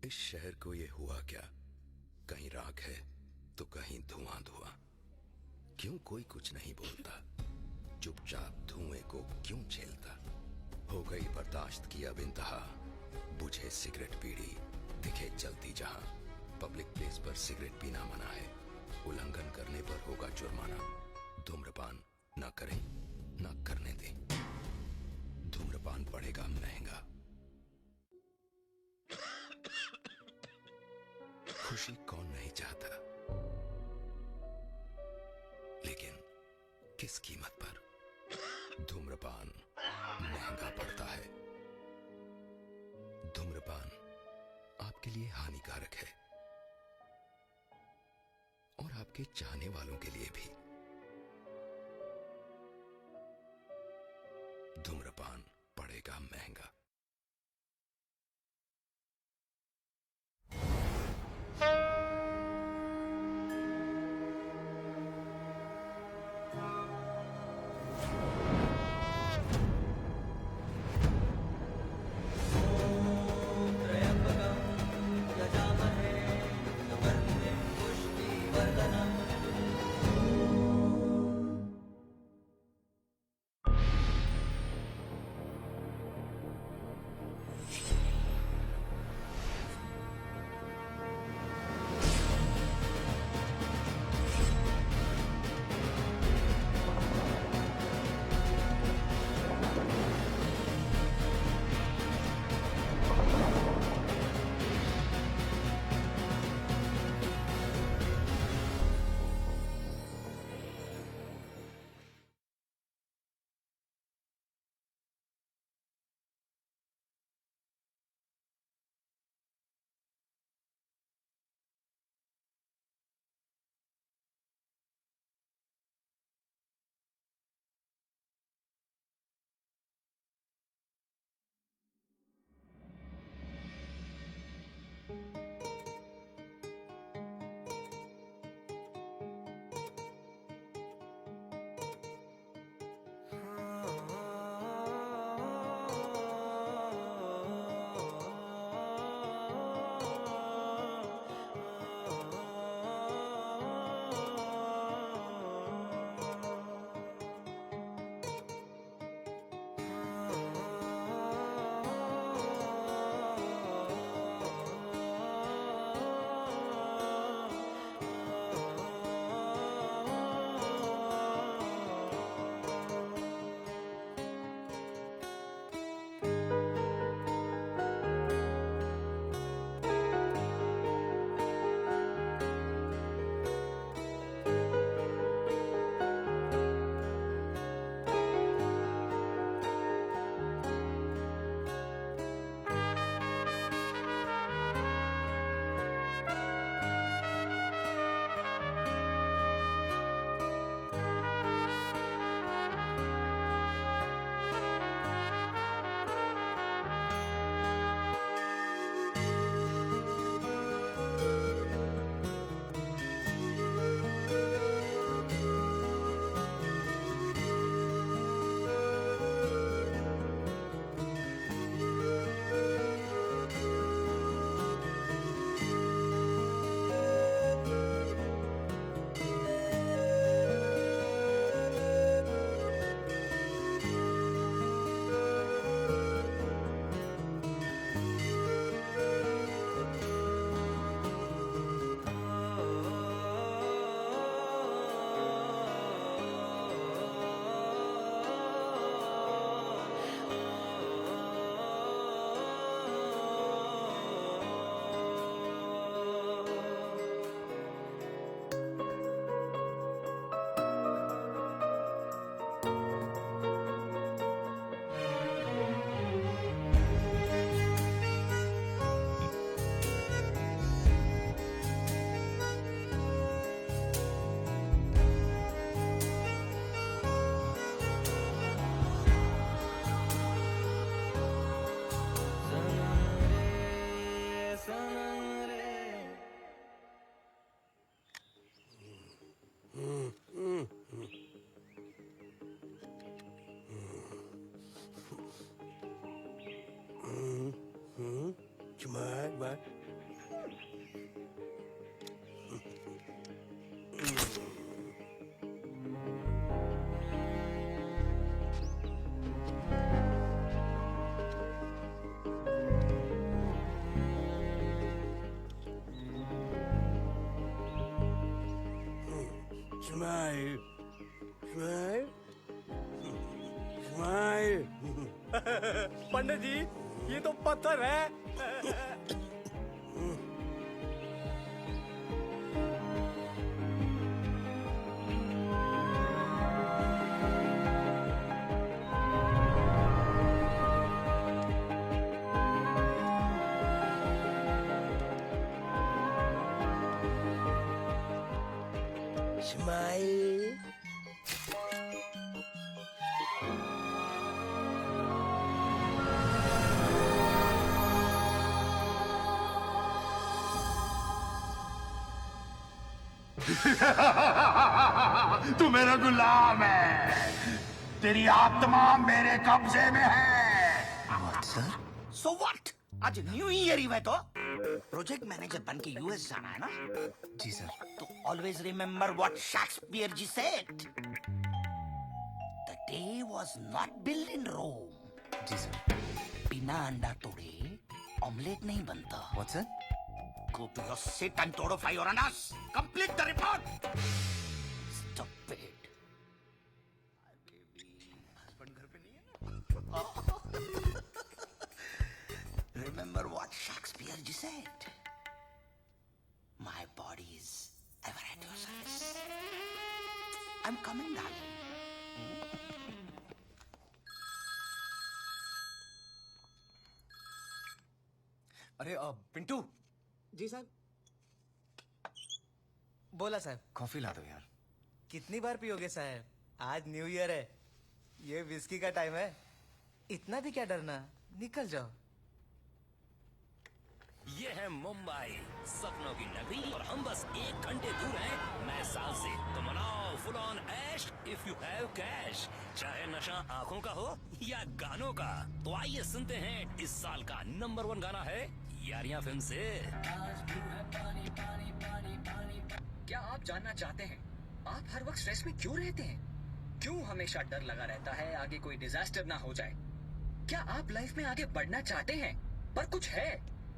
इस शहर को ये हुआ क्या, कहीं राख है तो कहीं धुआं धुआं। क्यों कोई कुछ नहीं बोलता, चुपचाप धुएं को क्यों झेलता। हो गई बर्दाश्त की अब इंतहा, बुझे सिगरेट बीड़ी दिखे जलती जहां। पब्लिक प्लेस पर सिगरेट पीना मना है, उल्लंघन करने पर होगा जुर्माना। धूम्रपान न करें न करने दें, धूम्रपान पड़ेगा महंगा। खुशी कौन नहीं चाहता, लेकिन किस कीमत पर। धूम्रपान महंगा पड़ता है। धूम्रपान आपके लिए हानिकारक है और आपके चाहने वालों के लिए भी। धूम्रपान पड़ेगा महंगा। त्र्यंबकं यजामहे सुगन्धिं पुष्टिवर्धनम्। Smile. Smile. Smile. पंडित जी ये तो पत्थर है। Smile. तू मेरा गुलाम है। तेरी आत्मा मेरे कब्जे में है। सर सो व्हाट आज न्यू ईयर ही है तो प्रोजेक्ट मैनेजर बन के यूएस जाना है ना जी सर। तो always remember what Shakespeare ji said the day was not build in Rome. जी सर। बिना अंडा तोड़े ऑमलेट नहीं बनता। What sir? Go to your seat and torify your anus. Complete the report. Stupid. Husband घर पे नहीं है ना? Remember what Shakespeare ji said. My body is ever at your service. I'm coming, darling. अरे पिंटू। जी साहब। बोला साहब। कॉफी ला दो यार। कितनी बार पियोगे साहब? आज न्यू ईयर है, ये विस्की का टाइम है। इतना भी क्या डरना, निकल जाओ। ये है मुंबई, सपनों की नगरी और हम बस 1 घंटे दूर हैं नए साल से। तो मनाओ फुल ऑन ऐश इफ यू हैव कैश। चाहे नशा आंखों का हो या गानों का। तो आइए सुनते हैं इस साल का नंबर 1 गाना है यारियां फिल्म से। क्या आप जानना चाहते हैं आप हर वक्त स्ट्रेस में क्यों रहते हैं? क्यों हमेशा डर लगा रहता है आगे कोई डिजास्टर ना हो जाए? क्या आप लाइफ में आगे बढ़ना चाहते हैं पर कुछ है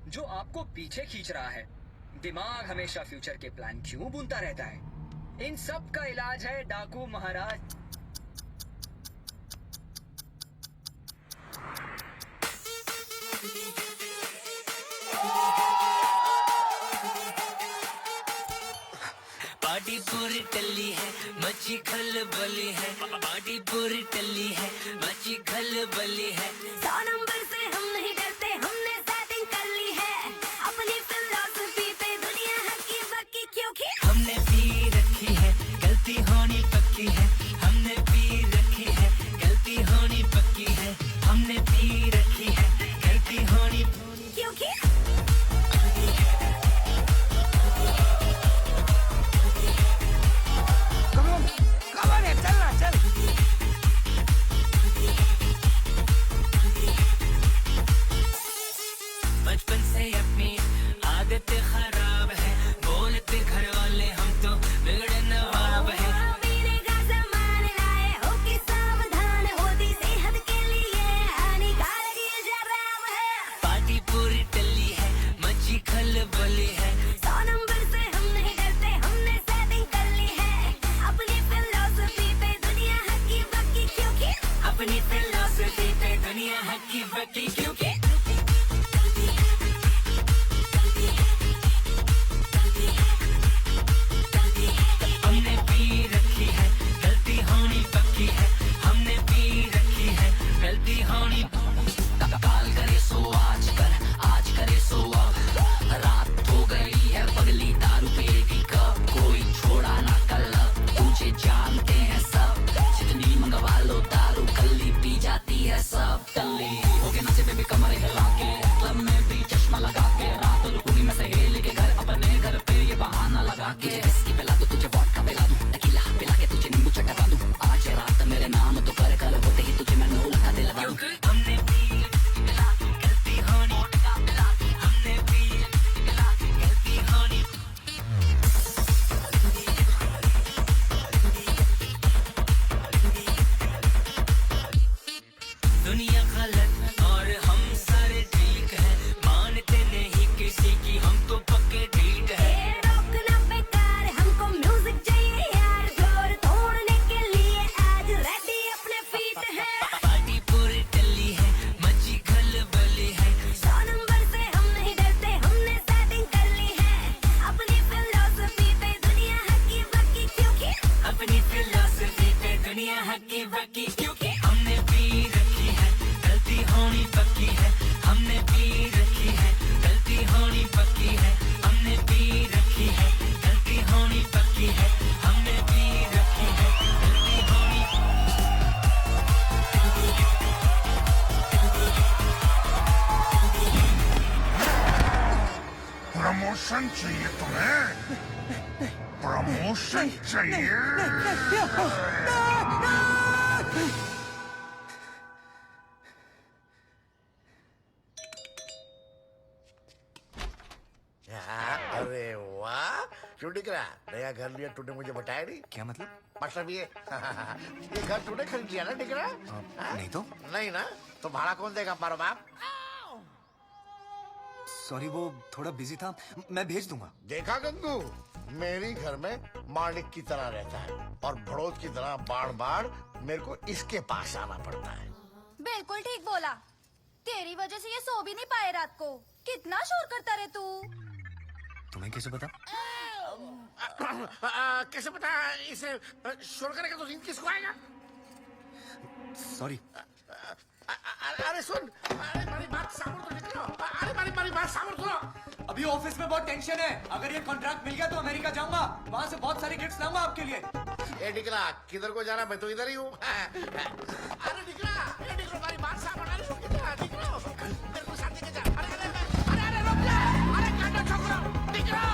जो आपको पीछे खींच रहा है? दिमाग हमेशा फ्यूचर के प्लान क्यों बुनता रहता है? इन सब का इलाज है डाकू महाराज। पार्टी पूरी टल्ली है, मची खलबली है। पार्टी पूरी टल्ली है, मची खलबली है। 100 नंबर से हम नहीं डरते, हमने सेटिंग कर ली है। अपनी फिलॉसफी पे दुनिया हकी बकी क्योंकि हमने पी रखी है, गलती होनी पक्की है। हमने पी रखी है, गलती होनी पक्की है। हमने पी रखी है, गलती होनी क्योंकि बचपन से अपनी आदत खराब है। बोलते घर वाले हम तो बिगड़े नवाब है। पीने का सामान लाए हो कि सावधान, होती सेहत के लिए हानिकारक ये शराब है। पार्टी पूरी टल्ली है, मची खलबली है। 100 नंबर से हम नहीं डरते, हमने सेटिंग कर ली है। अपनी फिलॉसफी पे दुनिया हकी बकी क्योंकि अपनी फिलॉसफी पे दुनिया हकी बकी क्योंकि हमने पी रखी है, गलती होनी पक्की है। हमने पी रखी है, गलती होनी। काल करे सो आज कर, आज करे सो अब। रात हो गई है पगली, दारू पिएगी कब? कोई छोड़ा ना कलब, तुझे जानते हैं सब। जितनी मंगवा लो दारू, कल्ली पी जाती है सब। टल्ली होके नाचे बेबी अपनी फिलॉसफी पे दुनिया हकी बकी, क्योंकि हमने पी रखी है गलती होनी पक्की है, हमने पी रखी है गलती होनी पक्की है, हमने पी रखी है गलती होनी पक्की है, हमने पी रखी है गलती होनी। प्रमोशन चाहिए तुम्हें? प्रमोशन चाहिए? अरे वाह, क्यों दिख रहा? नया घर लिया तूने, मुझे बताया नहीं। क्या मतलब? मतलब ये ये घर तूने खरीद लिया ना, दिख रहा? नहीं तो। नहीं ना, तो भाड़ा कौन देगा? हमारा बाप। सॉरी, वो थोड़ा बिजी था, मैं भेज दूंगा। देखा गंगू, मेरी घर में मालिक की तरह रहता है और बड़ोद की तरह बार बार मेरे को इसके पास आना पड़ता है। बिल्कुल ठीक बोला। तेरी वजह से ये सो भी नहीं पाए रात को। कितना शोर करता रे तू। तुम्हें कैसे पता? कैसे पता? इसे शोर करेगा तो नींद किसको आएगा? सॉरी। अरे सुन, अरे मेरी बात सामने तो निकलो। अरे मेरी बात सामने सुनो। अभी ऑफिस में बहुत टेंशन है। अगर ये कॉन्ट्रैक्ट मिल गया तो अमेरिका जाऊंगा, वहाँ से बहुत सारे गिफ्ट्स लाऊंगा आपके लिए। ए निकला, किधर को जाना? मैं तो इधर ही हूँ। अरे निकला, मेरी बात सामने। अरे निकलो, मेरे को साथ लेके जा। अरे रुक जा। अरे कांटा छोकरा, निकलो।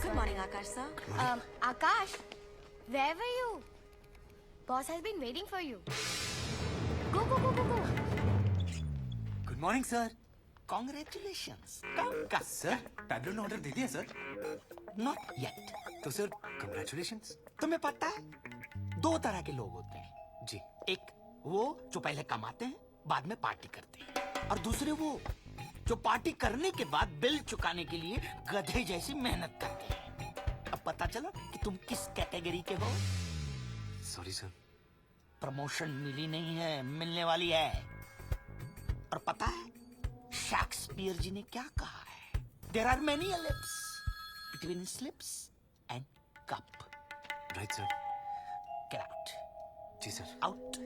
Good morning, Akash sir. Akash, where were you? Boss has been waiting for you. Go, go, go, go, go. Good morning sir. Congratulations. Sir, tablet order दे दिया सर? Not yet. तो सर कंग्रेचुलेशंस। तुम्हें पता है, दो तरह के लोग होते हैं। जी। एक वो जो पहले कमाते हैं, बाद में पार्टी करते हैं, और दूसरे वो जो पार्टी करने के बाद बिल चुकाने के लिए गधे जैसी मेहनत करते हैं। अब पता चला कि तुम किस कैटेगरी के हो। Sorry sir. प्रमोशन मिली नहीं है, मिलने वाली है। और पता है शेक्सपियर जी ने क्या कहा है? There are many lips between slips and cup. Right sir. Get out. जी सर। आउट।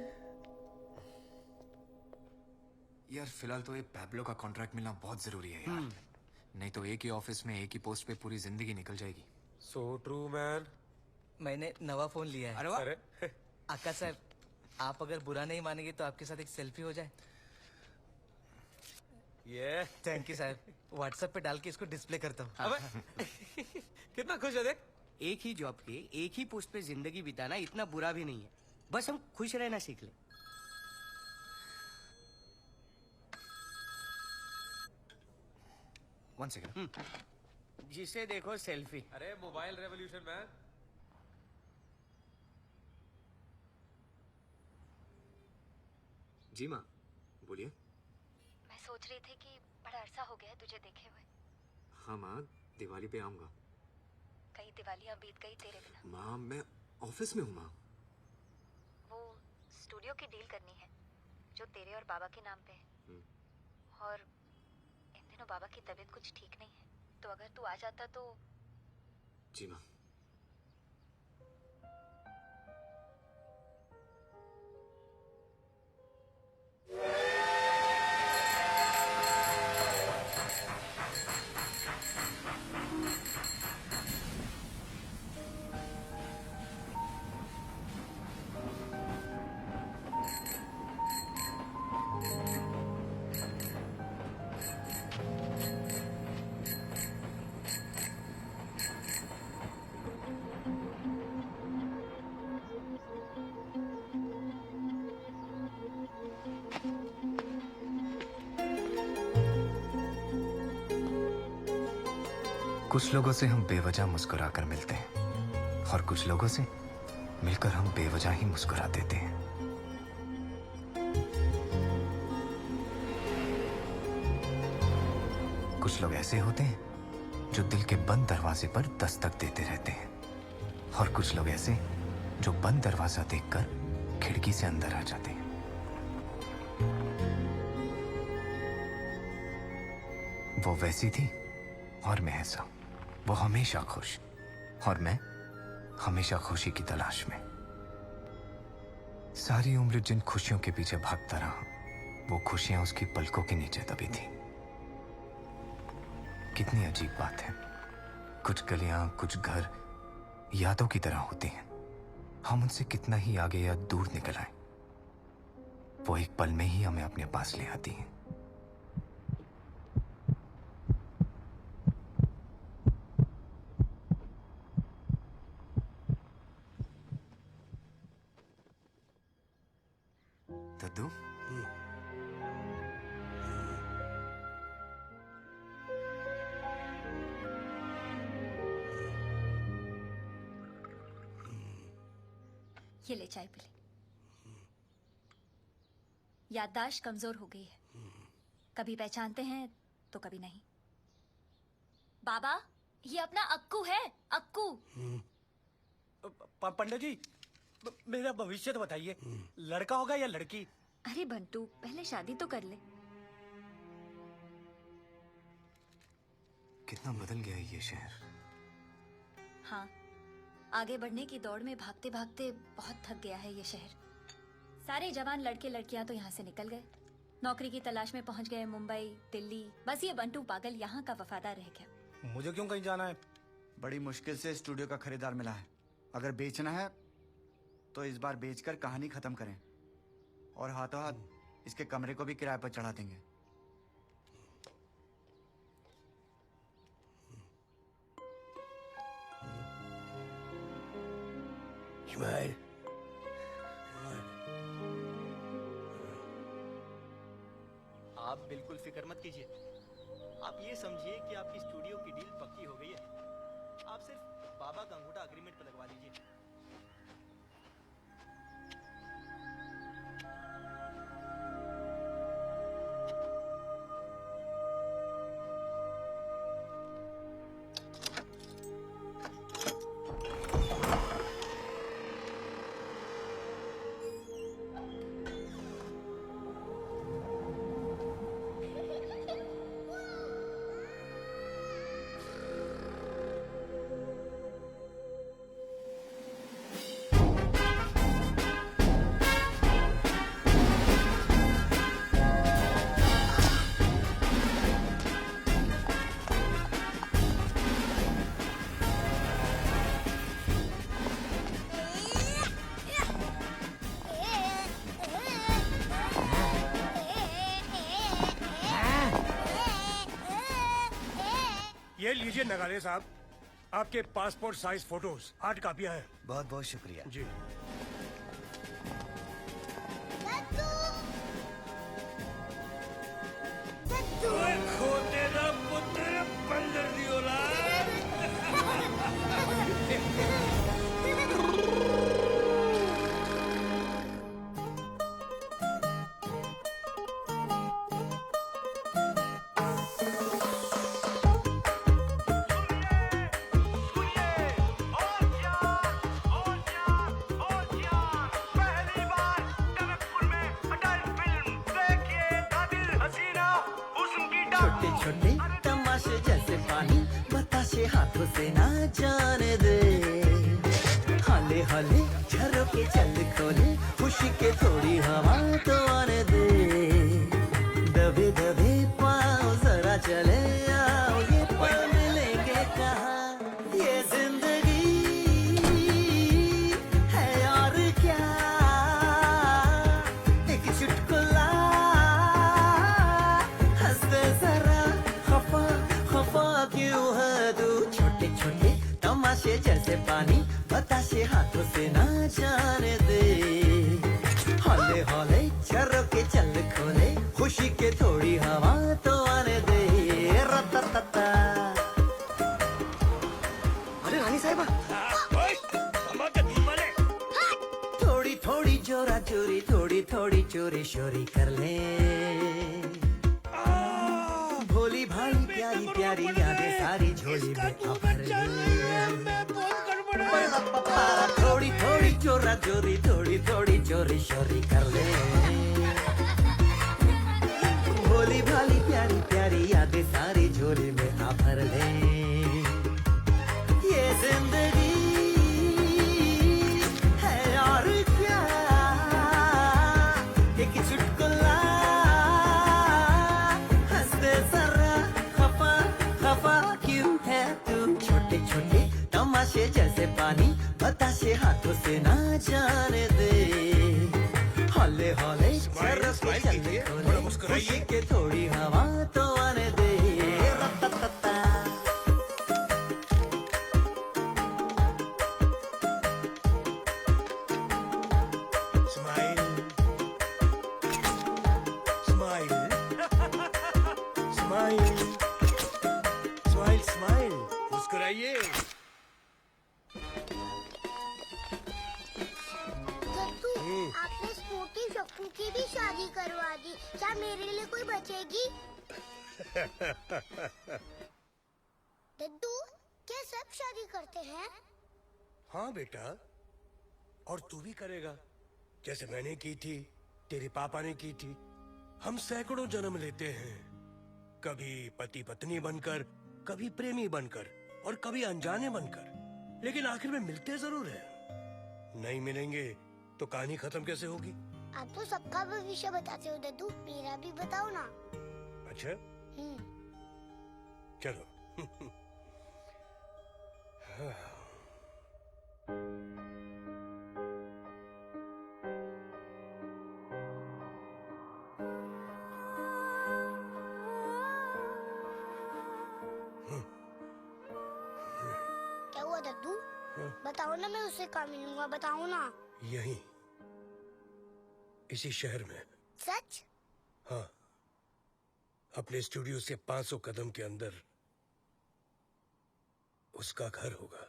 यार फिलहाल तो ये पैब्लो का कॉन्ट्रैक्ट मिलना बहुत जरूरी है यार। नहीं तो एक ही ऑफिस में एक ही पोस्ट पे पूरी जिंदगी निकल जाएगी। So true man. मैंने नवा फोन लिया है। अरे वाह। आकाश साहब, आप अगर बुरा नहीं मानेंगे तो आपके साथ एक सेल्फी हो जाए। ये थैंक यू साहब। व्हाट्सएप पे डाल के इसको डिस्प्ले करता हूँ। कितना खुश है देख। एक ही जॉब के एक ही पोस्ट पे जिंदगी बिताना इतना बुरा भी नहीं है, बस हम खुश रहना सीख लें। One second. जिसे देखो सेल्फी। अरे मोबाइल रेवोल्यूशन मैन। जी माँ, बोलिए। मैं सोच रही थी कि बड़ा अरसा हो गया है तुझे देखे हुए। हाँ माँ, दिवाली पे आऊंगा। कई दिवालियां बीत गई तेरे बिना। माँ मैं ऑफिस में हूँ माँ। वो स्टूडियो की डील करनी है जो तेरे और बाबा के नाम पे है। और इन दिनों बाबा की तबीयत कुछ ठीक नहीं है, तो अगर तू आ जाता तो। जी माँ। कुछ लोगों से हम बेवजह मुस्कुरा कर मिलते हैं और कुछ लोगों से मिलकर हम बेवजह ही मुस्कुरा देते हैं। कुछ लोग ऐसे होते हैं जो दिल के बंद दरवाजे पर दस्तक देते रहते हैं और कुछ लोग ऐसे जो बंद दरवाजा देखकर खिड़की से अंदर आ जाते हैं। वो वैसी थी और मैं ऐसा। वो हमेशा खुश और मैं हमेशा खुशी की तलाश में। सारी उम्र जिन खुशियों के पीछे भागता रहा वो खुशियां उसकी पलकों के नीचे दबी थी। कितनी अजीब बात है, कुछ गलियां कुछ घर यादों की तरह होती हैं। हम उनसे कितना ही आगे या दूर निकल आए, वो एक पल में ही हमें अपने पास ले आती हैं। दद्दू, ये ले चाय पी ले। याददाश्त कमजोर हो गई है, कभी पहचानते हैं तो कभी नहीं। बाबा, ये अपना अक्कू है, अक्कू। पंडित जी, मेरा भविष्य तो बताइए, लड़का होगा या लड़की? अरे बंटू, पहले शादी तो कर ले। कितना बदल गया है ये शहर। हाँ, आगे बढ़ने की दौड़ में भागते भागते बहुत थक गया है ये शहर। सारे जवान लड़के लड़कियां तो यहाँ से निकल गए, नौकरी की तलाश में पहुंच गए मुंबई, दिल्ली। बस ये बंटू पागल यहाँ का वफादार रह गया। मुझे क्यों कहीं जाना है? बड़ी मुश्किल से स्टूडियो का खरीदार मिला है। अगर बेचना है तो इस बार बेचकर कहानी खत्म करें और हाथों हाथ इसके कमरे को भी किराए पर चढ़ा देंगे। इस्माइल, आप बिल्कुल फिक्र मत कीजिए। आप ये समझिए कि आपकी स्टूडियो की डील पक्की हो गई है। आप सिर्फ बाबा का अंगूठा अग्रीमेंट पर लगवा दीजिए। ये लीजिए नगाले साहब, आपके पासपोर्ट साइज फोटोज 8 कापियां हैं। बहुत बहुत शुक्रिया जी। खोते ना पुत्र बंदर दी औलाद। छोटे छोटे तमाशे जैसे पानी बताशे हाथों से ना जाने दे। हाले हाले झरोके चल खोले, खुशी के थोड़ी हवा तो आने दे। दबे दबे पाँव जरा चले आओ, ये पल मिलेंगे कहाँ। ये जिंदगी है और क्या, एक चुटकुला हंसते जरा, खफा खफा क्यों है तू। छोटे छोटे तमाशे जैसे पानी बताशे हाथों से ना जाने दे। हौले हौले झरोके चल खोले, खुशी के थोड़ी हवा तो आने दे। रततता चोरी थोड़ी थोड़ी चोरी शोरी कर ले। भोली भाली प्यारी प्यारी यादें सारी झोली में भर ले। थोड़ी थोड़ी चोरा चोरी थोड़ी थोड़ी चोरी शोरी कर ले। भोली भाली प्यारी प्यारी यादें सारी झोली में भर ले। ये जिंदगी है और क्या, एक चुटकुला हंसते जरा, खफा खफा क्यों है तू। छोटे छोटे तमाशे जैसे पानी बताशे हाथों से ना जाने दे। हौले हौले खुशी के थोड़ी हवा तो आने दे। Smile smile smile smile smile, मुस्कुराइए। आपने स्कूटी शक्कू की भी शादी करवा दी, क्या मेरे लिए कोई बचेगी? दद्दू, क्या सब शादी करते हैं? हाँ बेटा, और तू भी करेगा, जैसे मैंने की थी, तेरे पापा ने की थी। हम सैकड़ों जन्म लेते हैं, कभी पति पत्नी बनकर, कभी प्रेमी बनकर और कभी अनजाने बनकर, लेकिन आखिर में मिलते जरूर हैं। नहीं मिलेंगे तो कहानी खत्म कैसे होगी? आप तो सबका भविष्य बताते हो दद्दू, मेरा भी बताओ ना। अच्छा चलो। क्या हुआ दद्दू? बताओ ना, मैं उससे कहाँ मिलूंगा, बताओ ना। यहीं इसी शहर में। सच? हाँ, अपने स्टूडियो से 500 कदम के अंदर उसका घर होगा।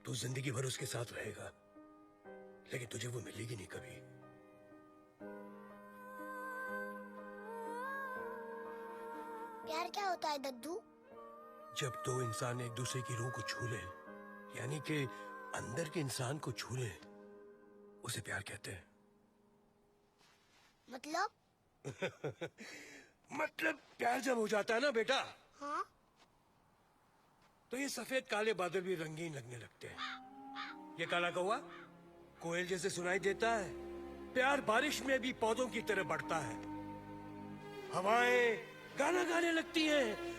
तू जिंदगी भर उसके साथ रहेगा, लेकिन तुझे वो मिलेगी नहीं कभी। प्यार क्या होता है दद्दू? जब दो इंसान एक दूसरे की रूह को छू ले, यानी कि अंदर के इंसान को छू ले, उसे प्यार कहते हैं। मतलब? मतलब प्यार जब हो जाता है ना बेटा, हाँ? तो ये सफेद काले बादल भी रंगीन लगने लगते हैं। ये काला कौवा कोयल जैसे सुनाई देता है। प्यार बारिश में भी पौधों की तरह बढ़ता है। हवाएं गाना गाने लगती हैं।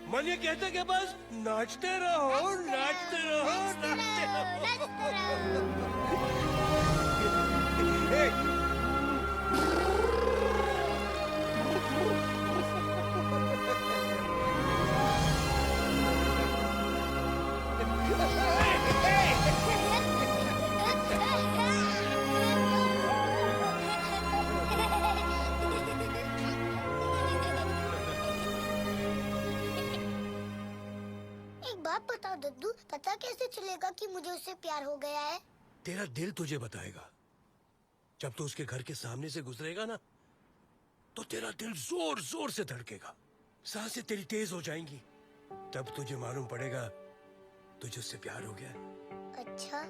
मन ये कहता है कि बस नाचते रहो, नाचते रहो, नाचते रहो। एक बात बताओ दद्दू, पता कैसे चलेगा कि मुझे उससे प्यार हो गया है? तेरा दिल तुझे बताएगा। जब तू उसके घर के सामने से गुजरेगा ना, तो तेरा दिल जोर जोर से धड़केगा, सांसें तेरी तेज हो जाएंगी। तब तुझे मालूम पड़ेगा तुझे उससे प्यार हो गया। अच्छा।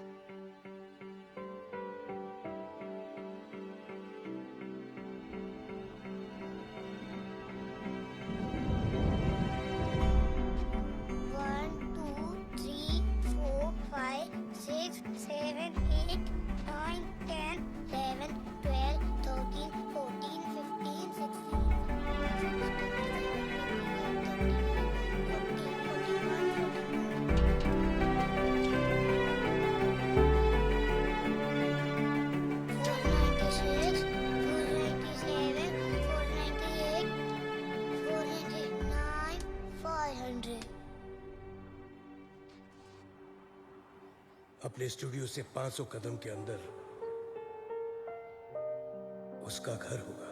अपने स्टूडियो से 500 कदम के अंदर उसका घर होगा।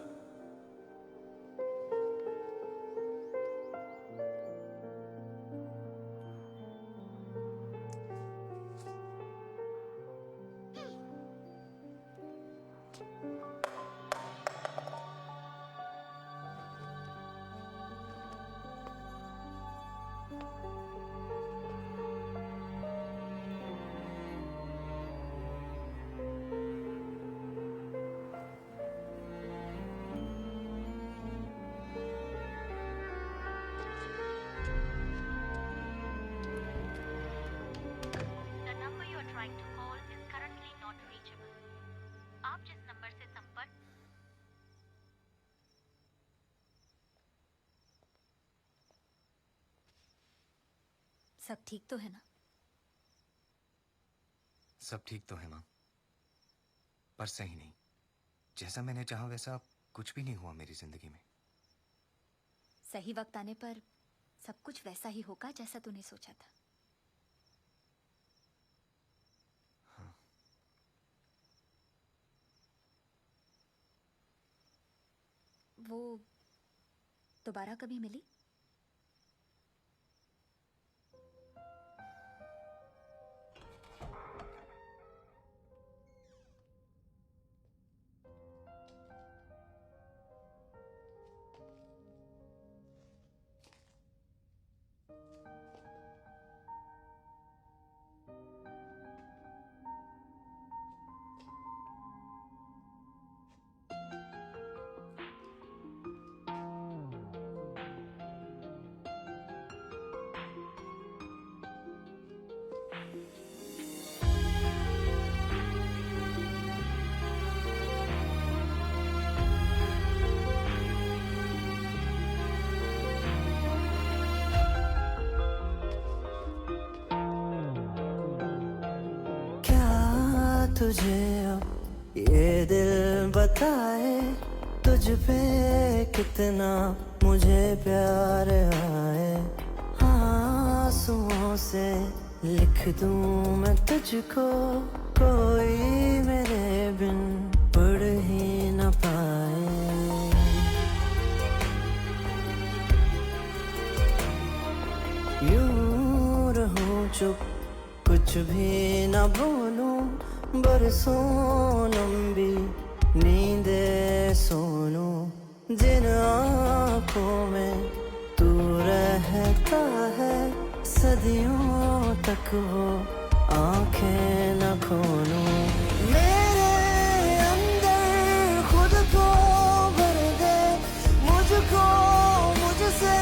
The number you are trying to call is currently not reachable. आप जिस नंबर से संपर्क सब ठीक तो है ना? सब ठीक तो है माँ, पर सही नहीं। जैसा मैंने चाहा वैसा कुछ भी नहीं हुआ मेरी जिंदगी में। सही वक्त आने पर सब कुछ वैसा ही होगा जैसा तूने सोचा था। वो दोबारा कभी मिली? तुझे अब ये दिल बताए तुझ पे कितना मुझे प्यार आए। आंसुओं से लिख दूं मैं तुझको, कोई मेरे बिन पढ़ ही न पाए। यूं रहूं चुप, कुछ भी न बोलूं, बरसों लंबी नींदे सोनू। जिन आँखों में तू रहता है, सदियों तक वो आंखें न खोलूं। मेरे अंदर खुद को भर दे, मुझको मुझसे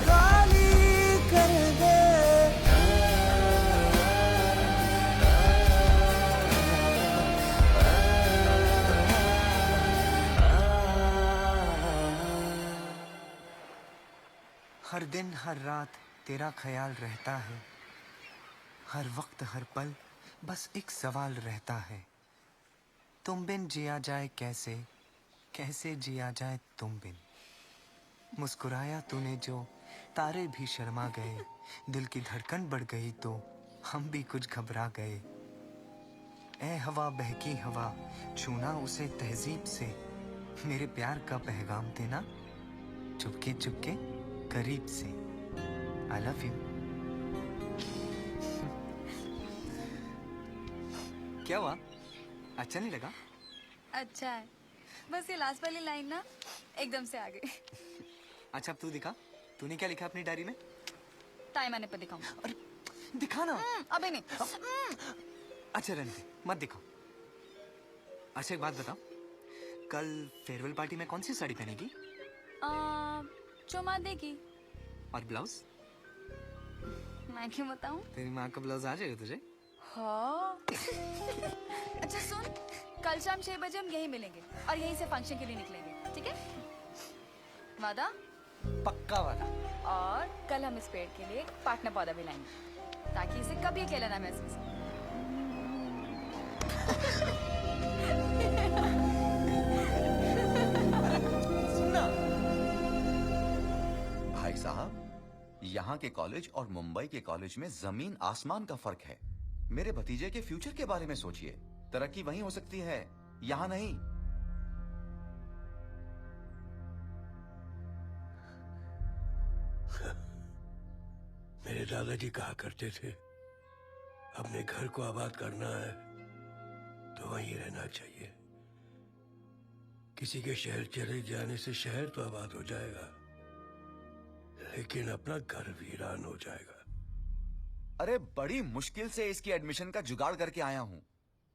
खाली कर दे। हर दिन हर रात तेरा ख्याल रहता है, हर वक्त हर पल बस एक सवाल रहता है। तुम बिन जिया जाए कैसे, कैसे जिया जाए तुम बिन। मुस्कुराया तूने जो, तारे भी शर्मा गए, दिल की धड़कन बढ़ गई तो हम भी कुछ घबरा गए। ए हवा बहकी हवा, छूना उसे तहजीब से, मेरे प्यार का पैगाम देना चुपके चुपके करीब से। I love you. क्या हुआ? अच्छा नहीं लगा? अच्छा है, बस ये लास्ट वाली लाइन ना एकदम से आ गई। अच्छा अब तू दिखा, तूने क्या लिखा अपनी डायरी में? टाइम आने पर दिखाऊंगा। अरे दिखा ना। अबे नहीं। अच्छा रहने दे, मत दिखाओ। अच्छा एक बात बताओ, कल फेयरवेल पार्टी में कौन सी साड़ी पहनेगी? चुमा देगी। और ब्लाउज? मैं क्यों बताऊं? तेरी माँ का ब्लाउज आ जाएगा तुझे? हाँ। अच्छा सुन, कल शाम 6 बजे हम यहीं मिलेंगे और यहीं से फंक्शन के लिए निकलेंगे, ठीक है? वादा? पक्का वादा। और कल हम इस पेड़ के लिए एक पार्टनर पौधा भी लाएंगे ताकि इसे कभी अकेला ना महसूस हो। भाई साहब, यहाँ के कॉलेज और मुंबई के कॉलेज में जमीन आसमान का फर्क है। मेरे भतीजे के फ्यूचर के बारे में सोचिए, तरक्की वहीं हो सकती है, यहाँ नहीं। मेरे दादाजी कहा करते थे, अपने घर को आबाद करना है तो वहीं रहना चाहिए। किसी के शहर चले जाने से शहर तो आबाद हो जाएगा, लेकिन अपना घर वीरान हो जाएगा। अरे बड़ी मुश्किल से इसकी एडमिशन का जुगाड़ करके आया हूँ,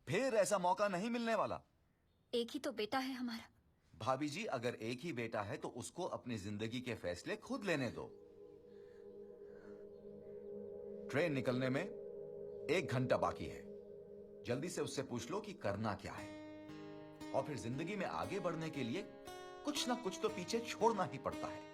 फिर ऐसा मौका नहीं मिलने वाला। एक ही तो बेटा है हमारा। भाभी जी, अगर एक ही बेटा है तो उसको अपनी जिंदगी के फैसले खुद लेने दो। ट्रेन निकलने में 1 घंटा बाकी है, जल्दी से उससे पूछ लो कि करना क्या है, और फिर जिंदगी में आगे बढ़ने के लिए कुछ ना कुछ तो पीछे छोड़ना ही पड़ता है।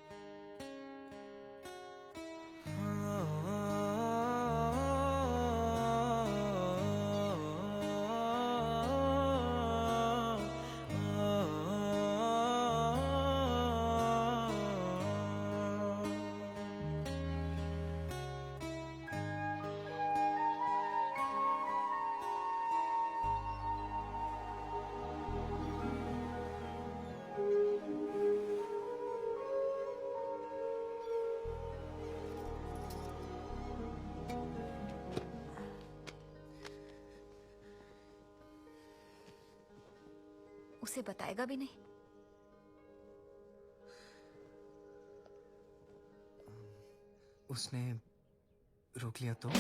उसे बताएगा भी नहीं? उसने रोक लिया तो?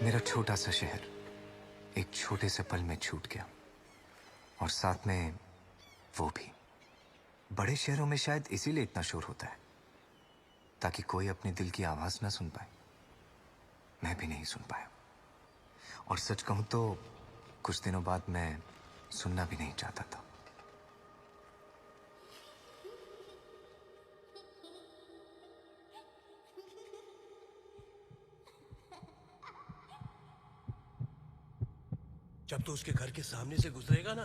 मेरा छोटा सा शहर एक छोटे से पल में छूट गया, और साथ में वो भी। बड़े शहरों में शायद इसीलिए इतना शोर होता है, ताकि कोई अपने दिल की आवाज ना सुन पाए। मैं भी नहीं सुन पाया, और सच कहूं तो कुछ दिनों बाद मैं सुनना भी नहीं चाहता था। जब तू उसके घर के सामने से गुजरेगा ना,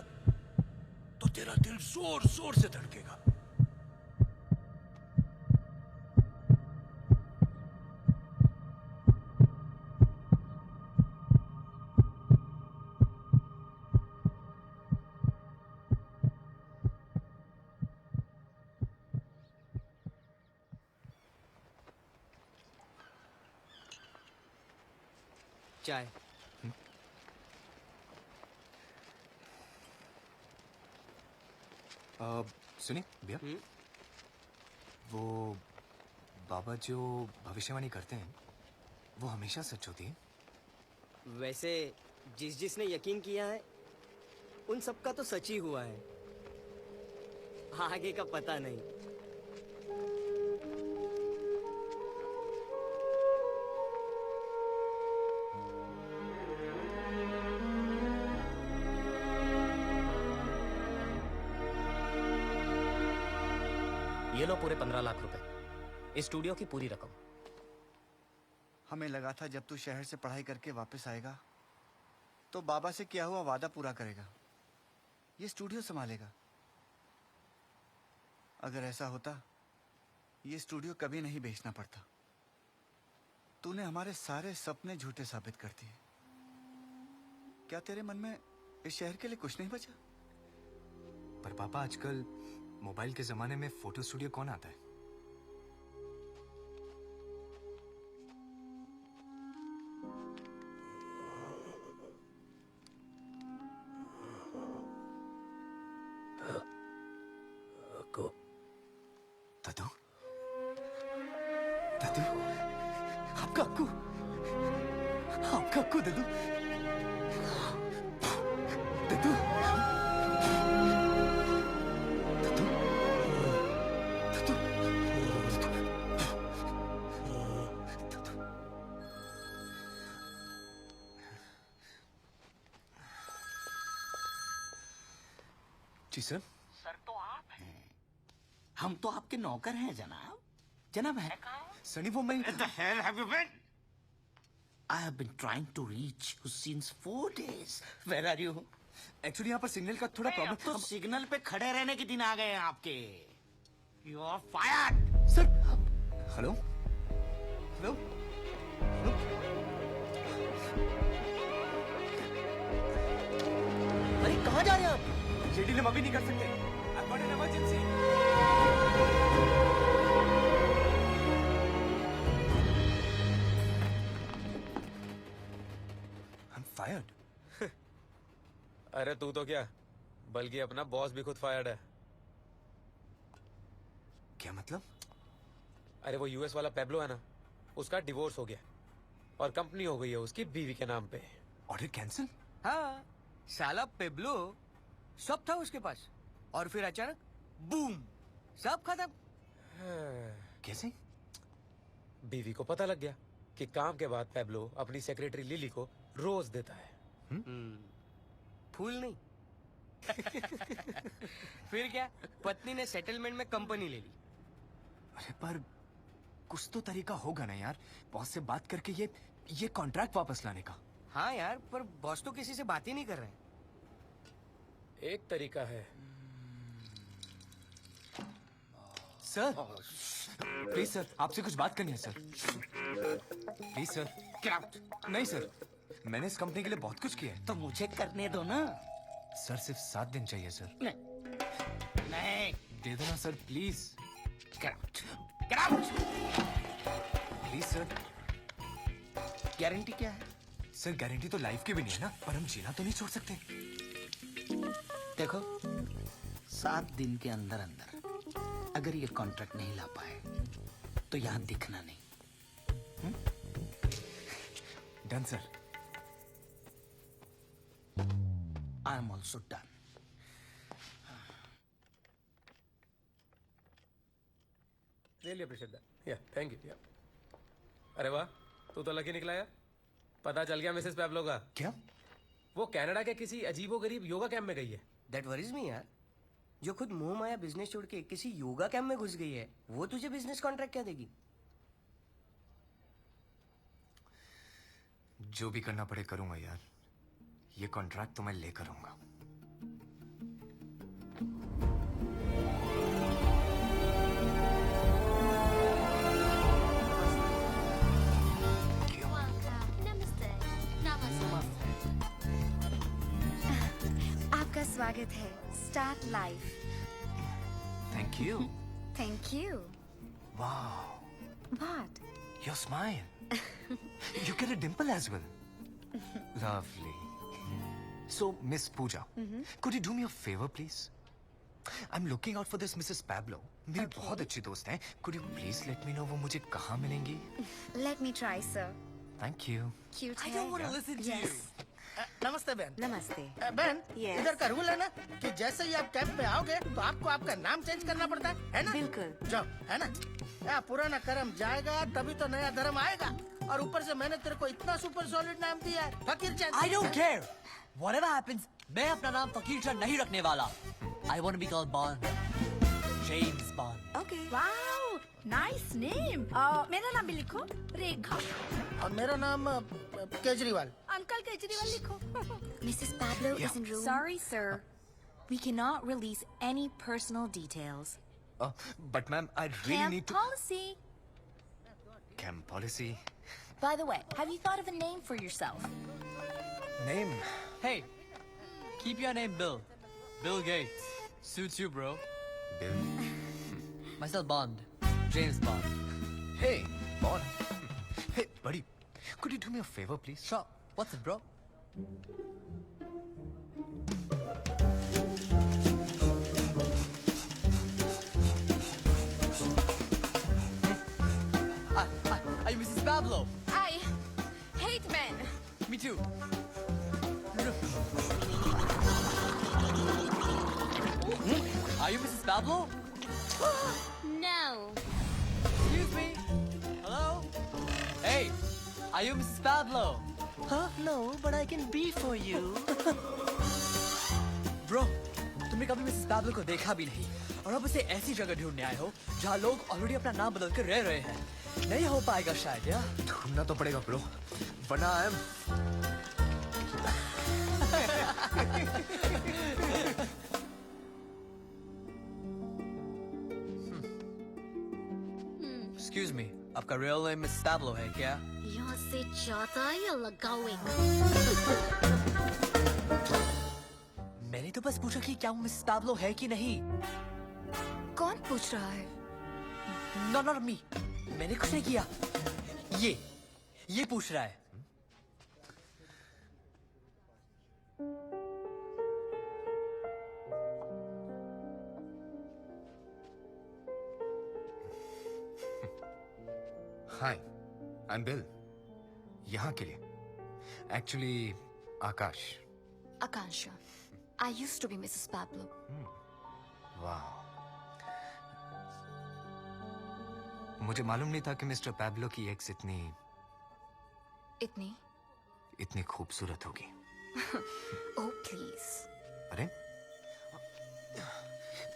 तो तेरा दिल जोर जोर से धड़केगा। चाय। सुनिए भैया, वो बाबा जो भविष्यवाणी करते हैं वो हमेशा सच होती है? वैसे जिसने यकीन किया है उन सबका तो सच ही हुआ है, आगे का पता नहीं। ये लो पूरे 15 लाख रुपए, इस स्टूडियो की पूरी रकम। हमें लगा था जब तू शहर से पढ़ाई करके वापस आएगा तो बाबा से किया हुआ वादा पूरा करेगा, ये स्टूडियो संभालेगा। अगर ऐसा होता ये स्टूडियो कभी नहीं बेचना पड़ता। तूने हमारे सारे सपने झूठे साबित कर दिए। क्या तेरे मन में इस शहर के लिए कुछ नहीं बचा? पर पापा, आजकल मोबाइल के जमाने में फोटो स्टूडियो कौन आता है? दादू, दादू, आपका अक्कू, आपका अक्कू दादू, दादू, जी सर। सर तो आप हैं। हम तो आपके नौकर हैं जनाब। जनाब है कहाँ? सनी, वो मैं Where the hell have you been? I have been trying to reach you since 4 days. Where are you? Actually यहाँ पर सिग्नल का थोड़ा प्रॉब्लम। तो सिग्नल पे खड़े रहने के दिन आ गए हैं आपके। You are fired. Sir hello hello अरे कहाँ जा रहे हैं आप? ये डील हम अभी नहीं कर सकते। I've got an emergency. I'm fired. अरे तू तो क्या, बल्कि अपना बॉस भी खुद फायर्ड है। क्या मतलब? अरे वो यूएस वाला पेब्लो है ना, उसका डिवोर्स हो गया और कंपनी हो गई है उसकी बीवी के नाम पे। Order cancel? हाँ, साला पेब्लो सब था उसके पास और फिर अचानक बूम, सब खत्म। कैसे? बीवी को पता लग गया कि काम के बाद पेब्लो अपनी सेक्रेटरी लिली को रोज देता है। फूल नहीं। फिर क्या, पत्नी ने सेटलमेंट में कंपनी ले ली। अरे पर कुछ तो तरीका होगा ना यार, बॉस से बात करके ये कॉन्ट्रैक्ट वापस लाने का। हाँ यार, पर बॉस तो किसी से बात ही नहीं कर रहे। एक तरीका है। सर प्लीज सर, आपसे कुछ बात करनी है सर। Please sir. नहीं सर, मैंने इस कंपनी के लिए बहुत कुछ किया है। तो मुझे करने दो ना। सर सिर्फ 7 दिन चाहिए सर। नहीं दे देना sir please. Please sir. Guarantee क्या है? सर गारंटी तो लाइफ की भी नहीं है ना, पर हम जीना तो नहीं छोड़ सकते। देखो 7 दिन के अंदर अंदर अगर ये कॉन्ट्रैक्ट नहीं ला पाए तो यहाँ दिखना नहीं। Done sir. I am also done. Really appreciate that. या थैंक यू। या अरे वाह, तू तो लकी निकला यार। पता चल गया मिसेस पेब्लो का। क्या? वो कनाडा के किसी अजीबोगरीब योगा कैंप में गई है। दैट वरीज मी यार, जो खुद मुंह माया बिजनेस छोड़ के किसी योगा कैंप में घुस गई है, वो तुझे बिजनेस कॉन्ट्रैक्ट क्या देगी? जो भी करना पड़े करूंगा यार, ये कॉन्ट्रैक्ट तो मैं लेकर आऊंगा। आपका स्वागत है start life. Thank you. Thank you. Wow, What? your smile. You get a dimple as well. Lovely. So, Miss Pooja, could you do me a favor, please? I'm looking out for this Mrs. Pablo. मेरी बहुत अच्छी दोस्त है। Could you please let me know वो मुझे कहाँ मिलेंगी? Let me try, sir. Thank you. Cute I है। don't want to listen to Yes. you. नमस्ते बहन। नमस्ते। बहन, Yes. इधर का रूल है ना कि जैसे ही आप कैंप में आओगे तो आपको आपका नाम चेंज करना पड़ता है ना? बिल्कुल। जाओ, है ना? या पुराना कर्म जाएगा तभी तो नया धर्म आएगा। और ऊपर से मैंने तेरे को इतना सुपर सॉलिड नाम दिया है, Fakir Chand. I don't care. Whatever happens, मैं अपना नाम फकीर चंद नहीं रखने वाला। I want to be called Bond. James Bond. Okay. Wow, nice name. मेरा नाम भी लिखो, रेखा। और मेरा नाम केजरीवाल। अंकल केजरीवाल लिखो। Mrs. Pablo is in room. Sorry, sir. We cannot release any personal details. But ma'am, I really Camp need to... policy. Camp policy. By the way, have you thought of a name for yourself? Name? Hey, keep your name Bill. Bill Gates. Suits you, bro. Bill? Myself Bond. James Bond. Hey, Bond. Hey, buddy. Could you do me a favor, please? Sure. What's it, bro? Are you Mrs. Pablo? I hate men. Me too. Are you Mrs. Pablo? No. Excuse me. Hello? Hey, are you Mrs. Pablo? Huh? No, but I can be for you. Bro, तुमने कभी Mrs Pablo को देखा भी नहीं और अब उसे ऐसी जगह ढूंढने आए हो जहाँ लोग ऑलरेडी अपना नाम बदल कर रह रहे हैं। नहीं हो पाएगा शायद यार। ढूंढना तो पड़ेगा ब्रो, वरना आई एम Excuse me, आपका real name Miss Pablo है क्या? यहाँ से जाता या लगाओगे? मैंने तो बस पूछा कि क्या वो मिस Pablo है कि नहीं। कौन पूछ रहा है? Not me. मैंने कुछ नहीं किया। ये पूछ रहा है। हाय, आई एम बिल। यहाँ के लिए actually Akash. Akansha. I used to be Mrs. Pablo. वाह, मुझे मालूम नहीं था कि मिस्टर पैब्लो की एक्स इतनी खूबसूरत होगी। Oh, please. अरे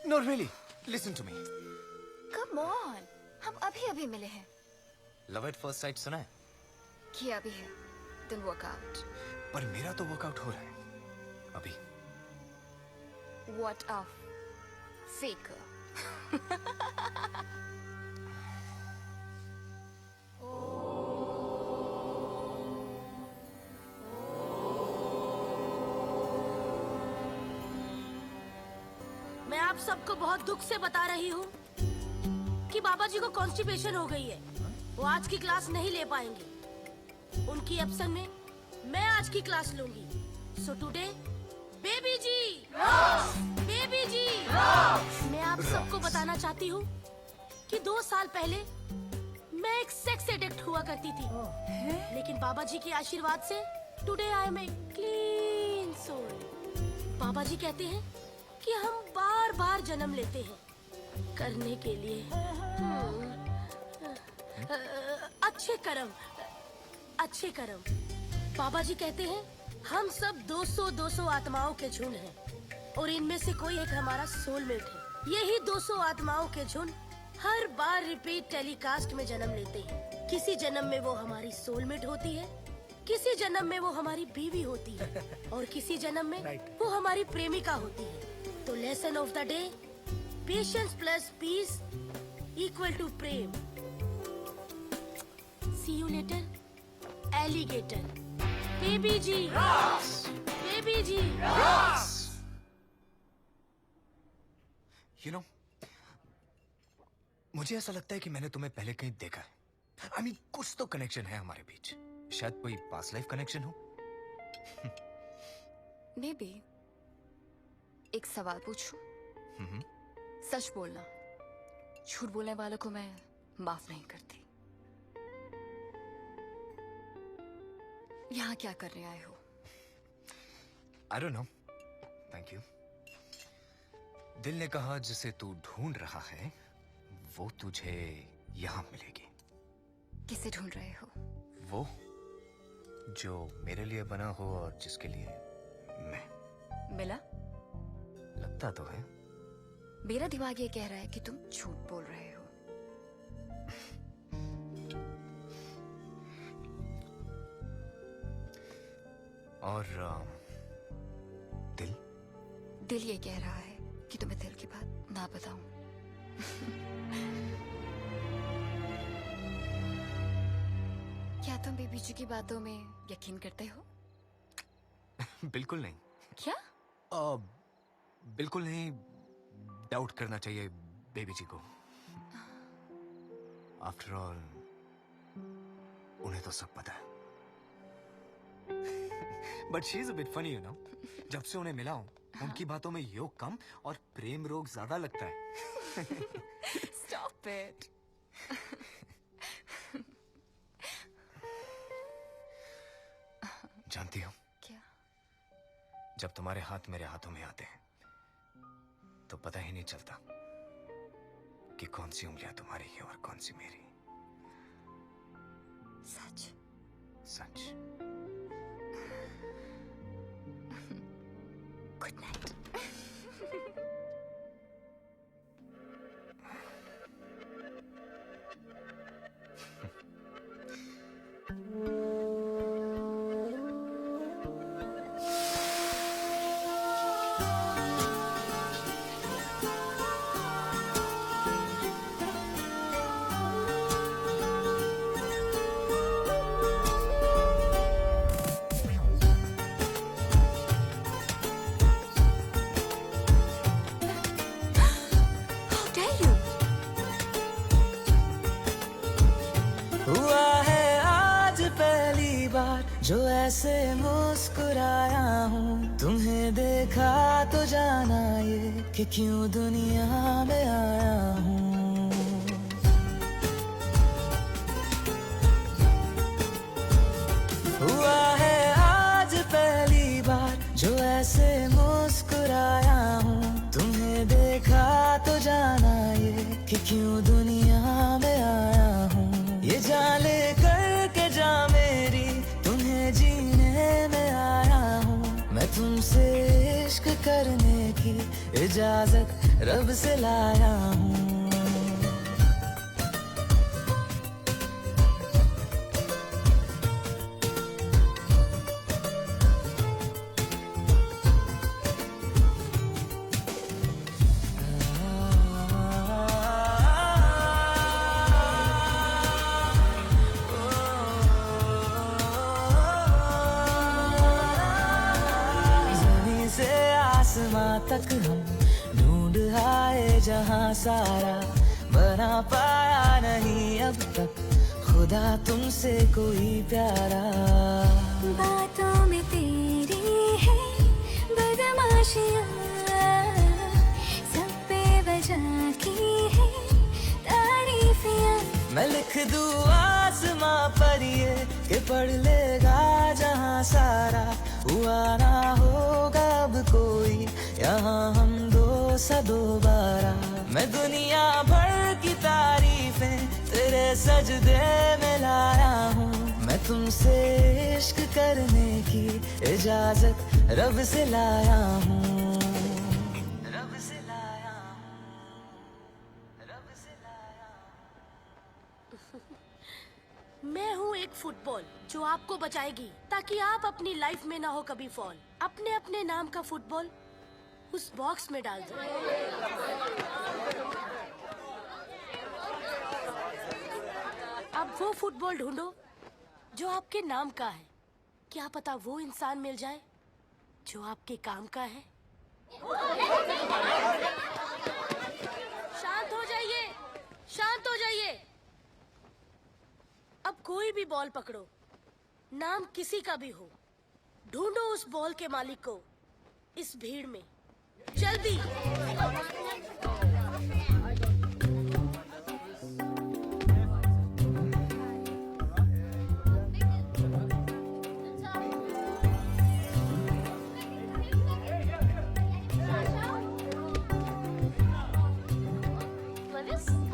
no really, listen to me. Come on. हम अभी मिले हैं। लव एट फर्स्ट साइट सुना है? किया भी है। Then work out. पर मेरा तो वर्कआउट हो रहा है अभी। What a faker. मैं आप सबको बहुत दुख से बता रही हूँ कि बाबा जी को कॉन्स्टिपेशन हो गई है। वो आज की क्लास नहीं ले पाएंगे। उनकी एब्सेंस में मैं आज की क्लास लूंगी। So today baby ji, baby जी, मैं आप सबको बताना चाहती हूँ कि 2 साल पहले मैं एक सेक्स एडिक्ट हुआ करती थी, लेकिन बाबा जी के आशीर्वाद से today I am a clean soul. बाबा जी कहते हैं कि हम बार बार जन्म लेते हैं करने के लिए अच्छे कर्म। बाबा जी कहते हैं हम सब 200 आत्माओं के झुंड हैं और इनमें से कोई एक हमारा सोलमेट है। यही 200 आत्माओं के झुंड हर बार रिपीट टेलीकास्ट में जन्म लेते हैं। किसी जन्म में वो हमारी सोलमेट होती है, किसी जन्म में वो हमारी बीवी होती है और किसी जन्म में वो हमारी प्रेमिका होती है। तो lesson of the day, patience plus peace equal to प्रेम। See you later alligator. Baby ji, baby ji. You know, मुझे ऐसा लगता है कि मैंने तुम्हें पहले कहीं देखा है। I mean, कुछ तो कनेक्शन है हमारे बीच। शायद कोई पास्ट लाइफ कनेक्शन हो। Maybe. एक सवाल पूछूं? सच बोलना। झूठ बोलने वालों को मैं माफ नहीं करती। यहाँ क्या करने आए हो? I don't know. Thank you. दिल ने कहा जिसे तू ढूंढ रहा है वो तुझे यहाँ मिलेगी। किसे ढूंढ रहे हो? वो जो मेरे लिए बना हो और जिसके लिए मैं। मिला? लगता तो है। मेरा दिमाग ये कह रहा है कि तुम झूठ बोल रहे हो। और दिल ये कह रहा है कि तुम्हें दिल की बात ना बताऊं। क्या तुम बेबी जी की बातों में यकीन करते हो? बिल्कुल नहीं। क्या? बिल्कुल नहीं। डाउट करना चाहिए बेबी जी को। आफ्टर ऑल उन्हें तो सब पता है। But she is a bit funny, you know. जब से उन्हें मिला हूं, उनकी बातों में योग कम और प्रेम रोग ज्यादा लगता है। Stop it. जानती हो क्या? जब तुम्हारे हाथ मेरे हाथों में आते हैं तो पता ही नहीं चलता कि कौन सी उंगलियां तुम्हारी है और कौन सी मेरी। सच? सच। Good night. जो ऐसे मुस्कुराया हूँ, तुम्हें देखा तो जाना ये कि क्यों दुनिया में आया हूँ। हुआ है आज पहली बार जो ऐसे मुस्कुराया हूँ, तुम्हें देखा तो जाना ये कि क्यों दुनिया में आया हूँ। ये जान ले करके जा मेरी, तुम्हें जीने में आया हूँ। मैं तुमसे इश्क करने की इजाजत रब से लाया हूँ। आसमां तक हम ढूंढ आए जहां सारा, बना पाया नहीं अब तक खुदा तुमसे कोई प्यारा। बातों में तेरी है बदमाशियाँ, सब पे वजह की है तारीफियाँ। मैं लिख दूँ आसमां पर ये कि पढ़ लेगा जहां सारा, हुआ ना होगा अब कोई यहाँ हम दो सा दोबारा। मैं दुनिया भर की तारीफें तेरे सजदे में लाया हूँ। मैं तुमसे इश्क करने की इजाजत रब से लाया हूँ। रब से लाया रब से लाया। मैं हूँ एक फुटबॉल जो आपको बचाएगी ताकि आप अपनी लाइफ में ना हो कभी फॉल। अपने अपने नाम का फुटबॉल उस बॉक्स में डाल दो। अब वो फुटबॉल ढूंढो जो आपके नाम का है। क्या पता वो इंसान मिल जाए जो आपके काम का है। शांत हो जाइए, शांत हो जाइए। अब कोई भी बॉल पकड़ो, नाम किसी का भी हो, ढूंढो उस बॉल के मालिक को इस भीड़ में, जल्दी।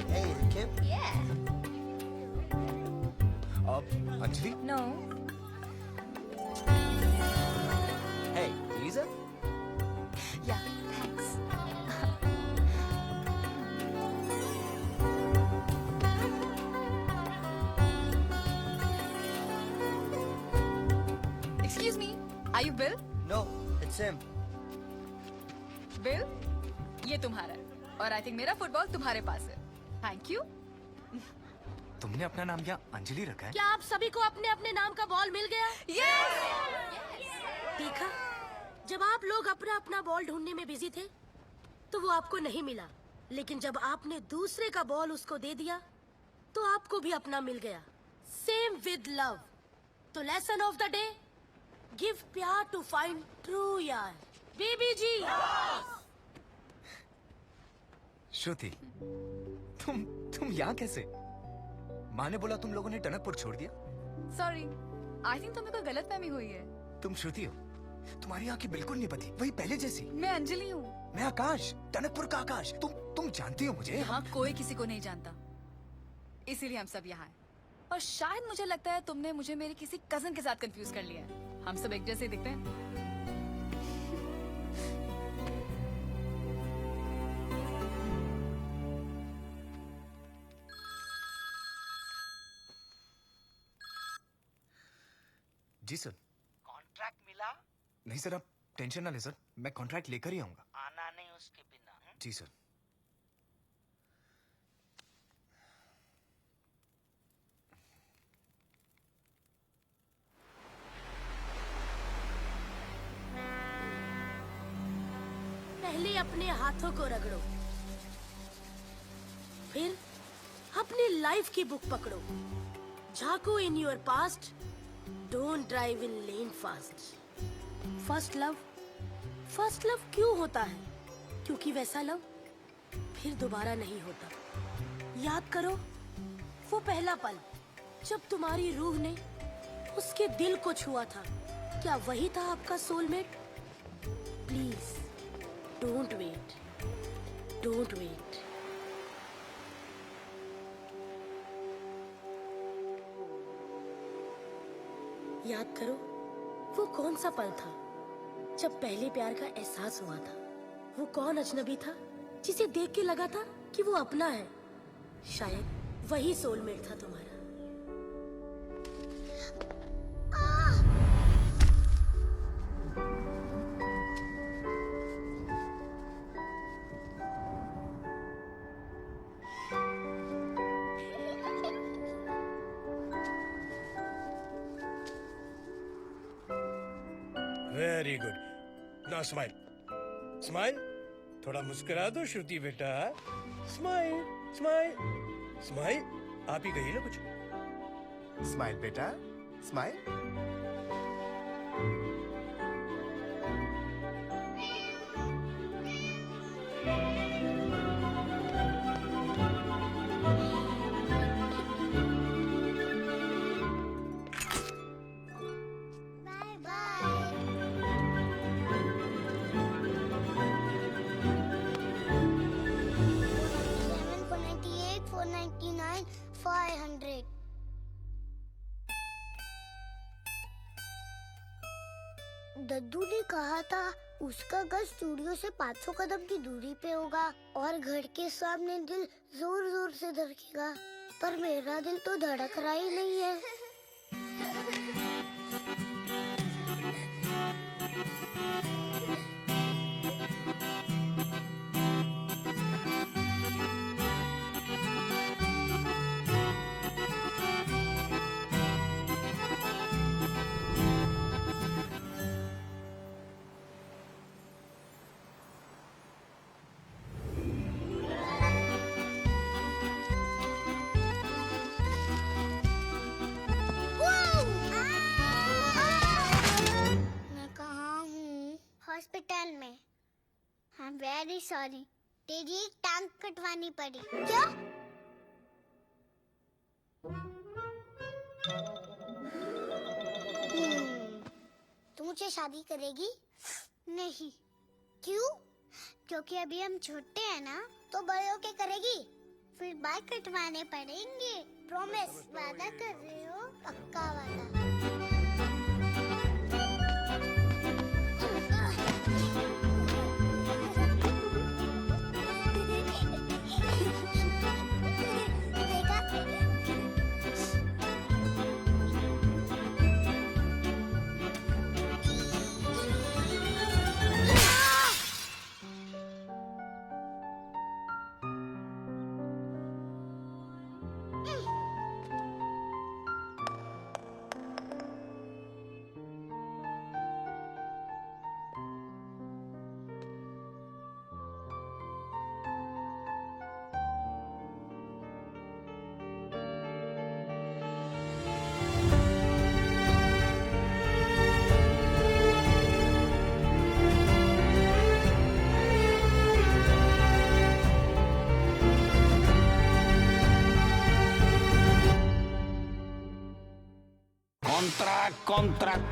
Hey, Kim. Yeah. Anjali? No. Hey, Lisa? Yeah, thanks. Excuse me, are you Bill? No, it's him. Bill, ये तुम्हारा है और आई थिंक मेरा फुटबॉल तुम्हारे पास है। Thank you. तुमने अपना नाम क्या अंजलि रखा है? क्या आप सभी को अपने अपने नाम का बॉल मिल गया? देखा, जब आप लोग अपना अपना बॉल ढूंढने में बिजी थे तो वो आपको नहीं मिला, लेकिन जब आपने दूसरे का बॉल उसको दे दिया तो आपको भी अपना मिल गया। Same with love. तो lesson of the day, give प्यार टू फाइंड ट्रू यार। बेबी जी। श्रुति, तुम यहाँ कैसे? माँ ने बोला तुम लोगों ने टनकपुर छोड़ दिया। सॉरी, आई थिंक तुम्हें कोई गलतफहमी हुई है। तुम श्रुति हो, तुम्हारी आंखें बिल्कुल नहीं बदी, वही पहले जैसी। मैं अंजलि हूँ। मैं आकाश, टनकपुर का आकाश। तुम जानती हो मुझे? यहाँ कोई किसी को नहीं जानता, इसीलिए हम सब यहाँ हैं। और शायद मुझे लगता है तुमने मुझे मेरे किसी कजन के साथ कंफ्यूज कर लिया है। हम सब एक जैसे दिखते हैं। जी सर। कॉन्ट्रैक्ट मिला? नहीं सर, आप टेंशन ना ले सर, मैं कॉन्ट्रैक्ट लेकर ही आऊंगा। आना नहीं उसके बिना। जी सर। पहले अपने हाथों को रगड़ो, फिर अपनी लाइफ की बुक पकड़ो, झांको in your past don't drive in lane fast. First love क्यों होता है? क्योंकि वैसा लव फिर दोबारा नहीं होता। याद करो वो पहला पल जब तुम्हारी रूह ने उसके दिल को छुआ था। क्या वही था आपका soulmate? Please don't wait, don't wait. याद करो वो कौन सा पल था जब पहले प्यार का एहसास हुआ था। वो कौन अजनबी था जिसे देख के लगा था कि वो अपना है? शायद वही सोलमेट था तुम्हारा। Very good. Now smile, smile. थोड़ा मुस्कुरा दो श्रुति बेटा। Smile smile smile. आप ही कहिए ना कुछ। स्माइल बेटा, स्माइल। दद्दू ने कहा था उसका घर स्टूडियो से 500 कदम की दूरी पे होगा और घर के सामने दिल जोर जोर से धड़केगा, पर मेरा दिल तो धड़क रहा ही नहीं है। हॉस्पिटल में। आई एम वेरी सॉरी, तेरी एक टांग कटवानी पड़ी। क्या? तू मुझे शादी करेगी? नहीं। क्यों? क्योंकि अभी हम छोटे हैं ना, तो बड़े होके करेगी। फिर बाल कटवाने पड़ेंगे। प्रॉमिस, वादा कर रही हो? पक्का वादा।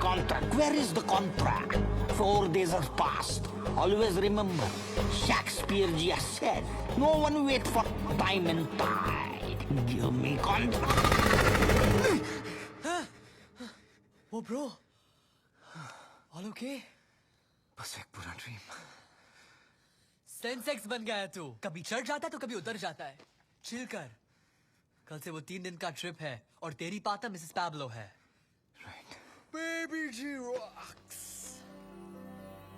Contract. Where is the contract? 4 days have passed. Always remember, Shakespeare just said, no one wait for time and tide. Give me contract. Oh, bro. All okay? बस एक पूरा ड्रीम। सेंसेक्स बन गया है तू। कभी चढ़ जाता है तो कभी उतर जाता है। चिल कर। कल से वो 3 दिन का ट्रिप है और तेरी पार्टनर मिसेस पैब्लो है। बेबी जी रॉक्स।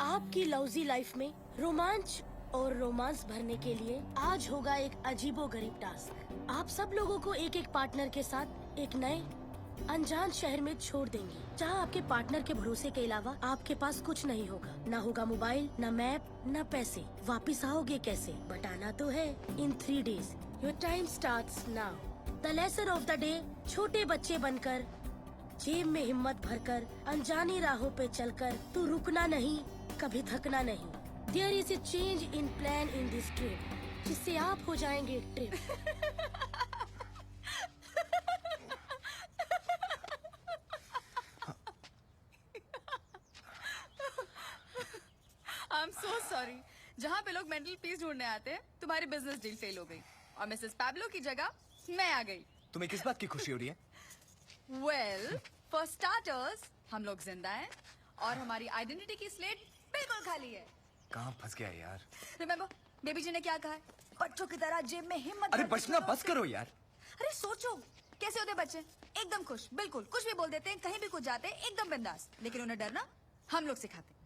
आपकी लव्जी लाइफ में रोमांच और रोमांस भरने के लिए आज होगा एक अजीबोगरीब टास्क। आप सब लोगों को एक एक पार्टनर के साथ एक नए अनजान शहर में छोड़ देंगे, जहां आपके पार्टनर के भरोसे के अलावा आपके पास कुछ नहीं होगा। ना होगा मोबाइल, ना मैप, ना पैसे। वापिस आओगे कैसे? बट आना तो है इन 3 days। Your time starts now. The lesson of the day, छोटे बच्चे बनकर जेब में हिम्मत भरकर अनजानी राहों पे चलकर तू रुकना नहीं, कभी थकना नहीं। There is a change in plan in this trip, जिससे आप हो जाएंगे ट्रिप। I'm so sorry. जहाँ पे लोग मेंटल पीस ढूंढने आते हैं, तुम्हारी बिजनेस डील फेल हो गई और मिसेस पैब्लो की जगह मैं आ गई। तुम्हें किस बात की खुशी हो रही है? Well, for starters, हम लोग जिंदा हैं और हमारी आइडेंटिटी की स्लेट बिल्कुल खाली है। कहाँ फंस गया यार? Remember, बेबी जी ने क्या कहा है? बच्चों की तरह जेब में हिम्मत। अरे बचना बस करो यार। अरे सोचो, कैसे होते बच्चे? एकदम खुश, बिल्कुल कुछ भी बोल देते हैं, कहीं भी कुछ जाते हैं, एकदम बिंदास। लेकिन उन्हें डरना हम लोग सिखाते हैं।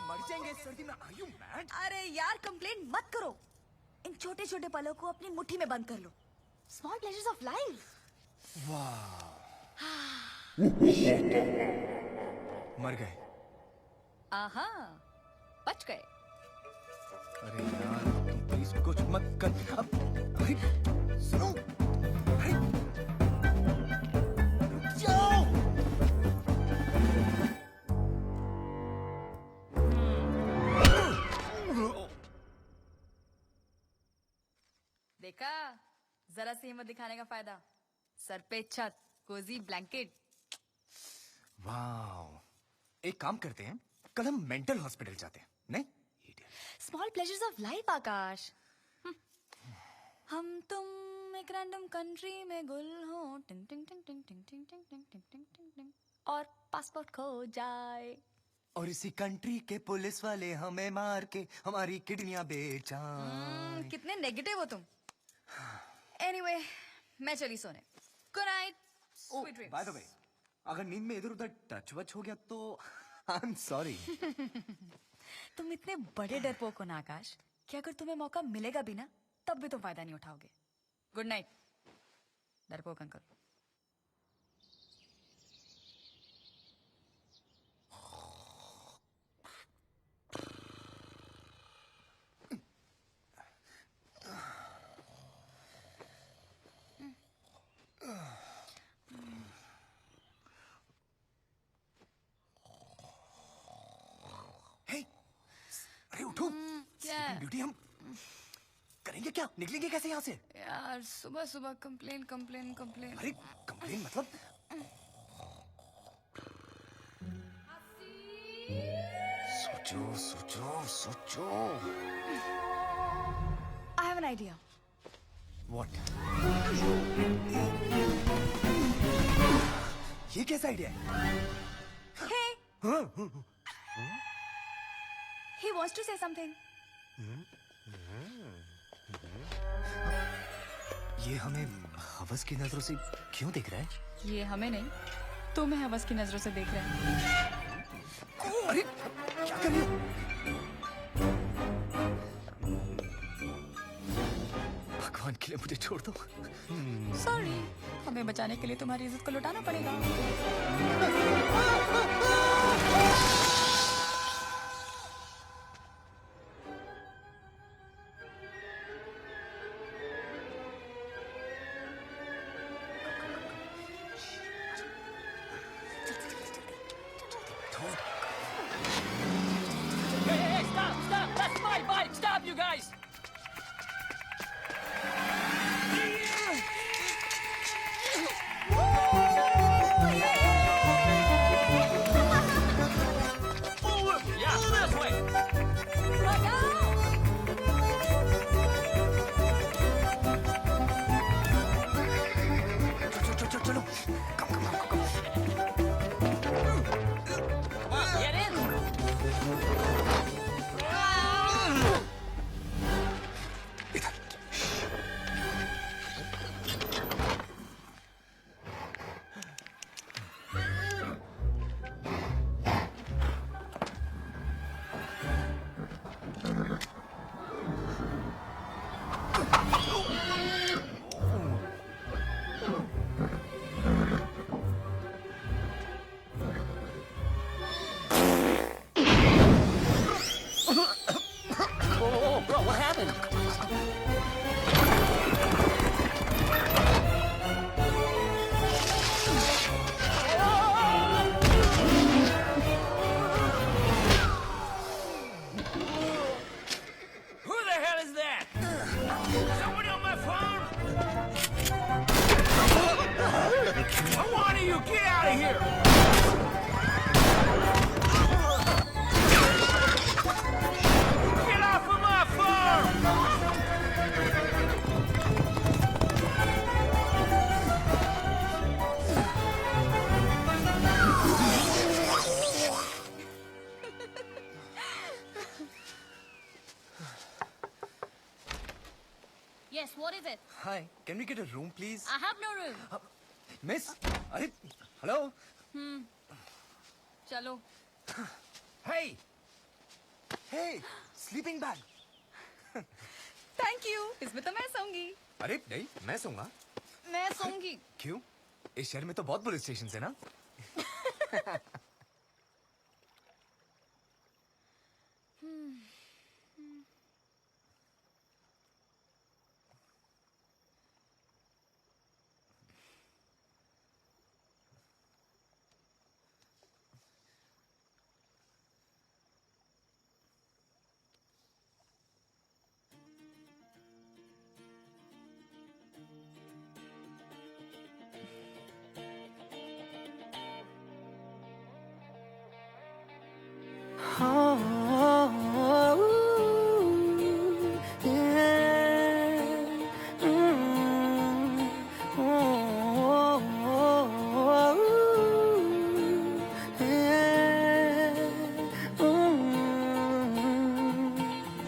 मर जाएंगे सर्दी में। Are you mad? अरे यार कंप्लेंट मत करो। इन छोटे छोटे पलों को अपनी मुट्ठी में बंद कर लो। Small pleasures of life. मर गए। आहा, बच गए। अरे यार तुम प्लीज कुछ मत कर। अब अरे सुनो, अरे रुक जाओ। देखा, जरा सी हिम्मत दिखाने का फायदा। सर पे छत, कोजी ब्लैंकेट। वाह, एक काम करते हैं, कल हम मेंटल हॉस्पिटल जाते हैं, नहीं? स्मॉल प्लेजर्स ऑफ लाइफ आकाश। हम तुम एक रैंडम कंट्री में गुल हो, टिंग टिंग टिंग टिंग टिंग टिंग टिंग टिंग टिंग टिंग टिंग टिंग, और पासपोर्ट खो जाए और इसी कंट्री के पुलिस वाले हमें मार के हमारी किडनियां बेचाएं। कितने नेगेटिव हो तुम। एनीवे, मैं चली सोने। Good night, sweet dreams. By the way, अगर नींद में इधर उधर टच वच हो गया तो आई एम सॉरी। तुम इतने बड़े डरपोक हो ना आकाश, कि अगर तुम्हें मौका मिलेगा भी ना, तब भी तुम फायदा नहीं उठाओगे। गुड नाइट डरपोक अंकल। अरे उठो। क्या? ब्यूटी, हम करेंगे क्या? निकलेंगे कैसे यहाँ से? यार सुबह सुबह कंप्लेन कंप्लेन कंप्लेन। अरे कंप्लेन मतलब? सोचो सोचो सोचो। I have an idea. What? ये कैसा आइडिया है? Hey, हाँ? he wants to say something. ये हमें हवस की नजरों से क्यों देख रहा है? ये हमें नहीं, तुम्हें हवस की नजरों से देख रहे हैं। अरे क्या कर रही हो? भगवान के लिए मुझे छोड़ दो। सॉरी, हमें बचाने के लिए तुम्हारी इज्जत को लुटाना पड़ेगा। Hey, stop! That's my bike! Stop, you guys! Get off of my farm! Yes, what is it? Hi, can we get a room, please? I have no room. Miss, अरे, hello. चलो. Hey, hey, sleeping bag. Thank you. इसमें तो मैं सोऊंगी. अरे नहीं, मैं सोऊंगा. मैं सोऊंगी. क्यों? इस शहर में तो बहुत पुलिस स्टेशन है ना?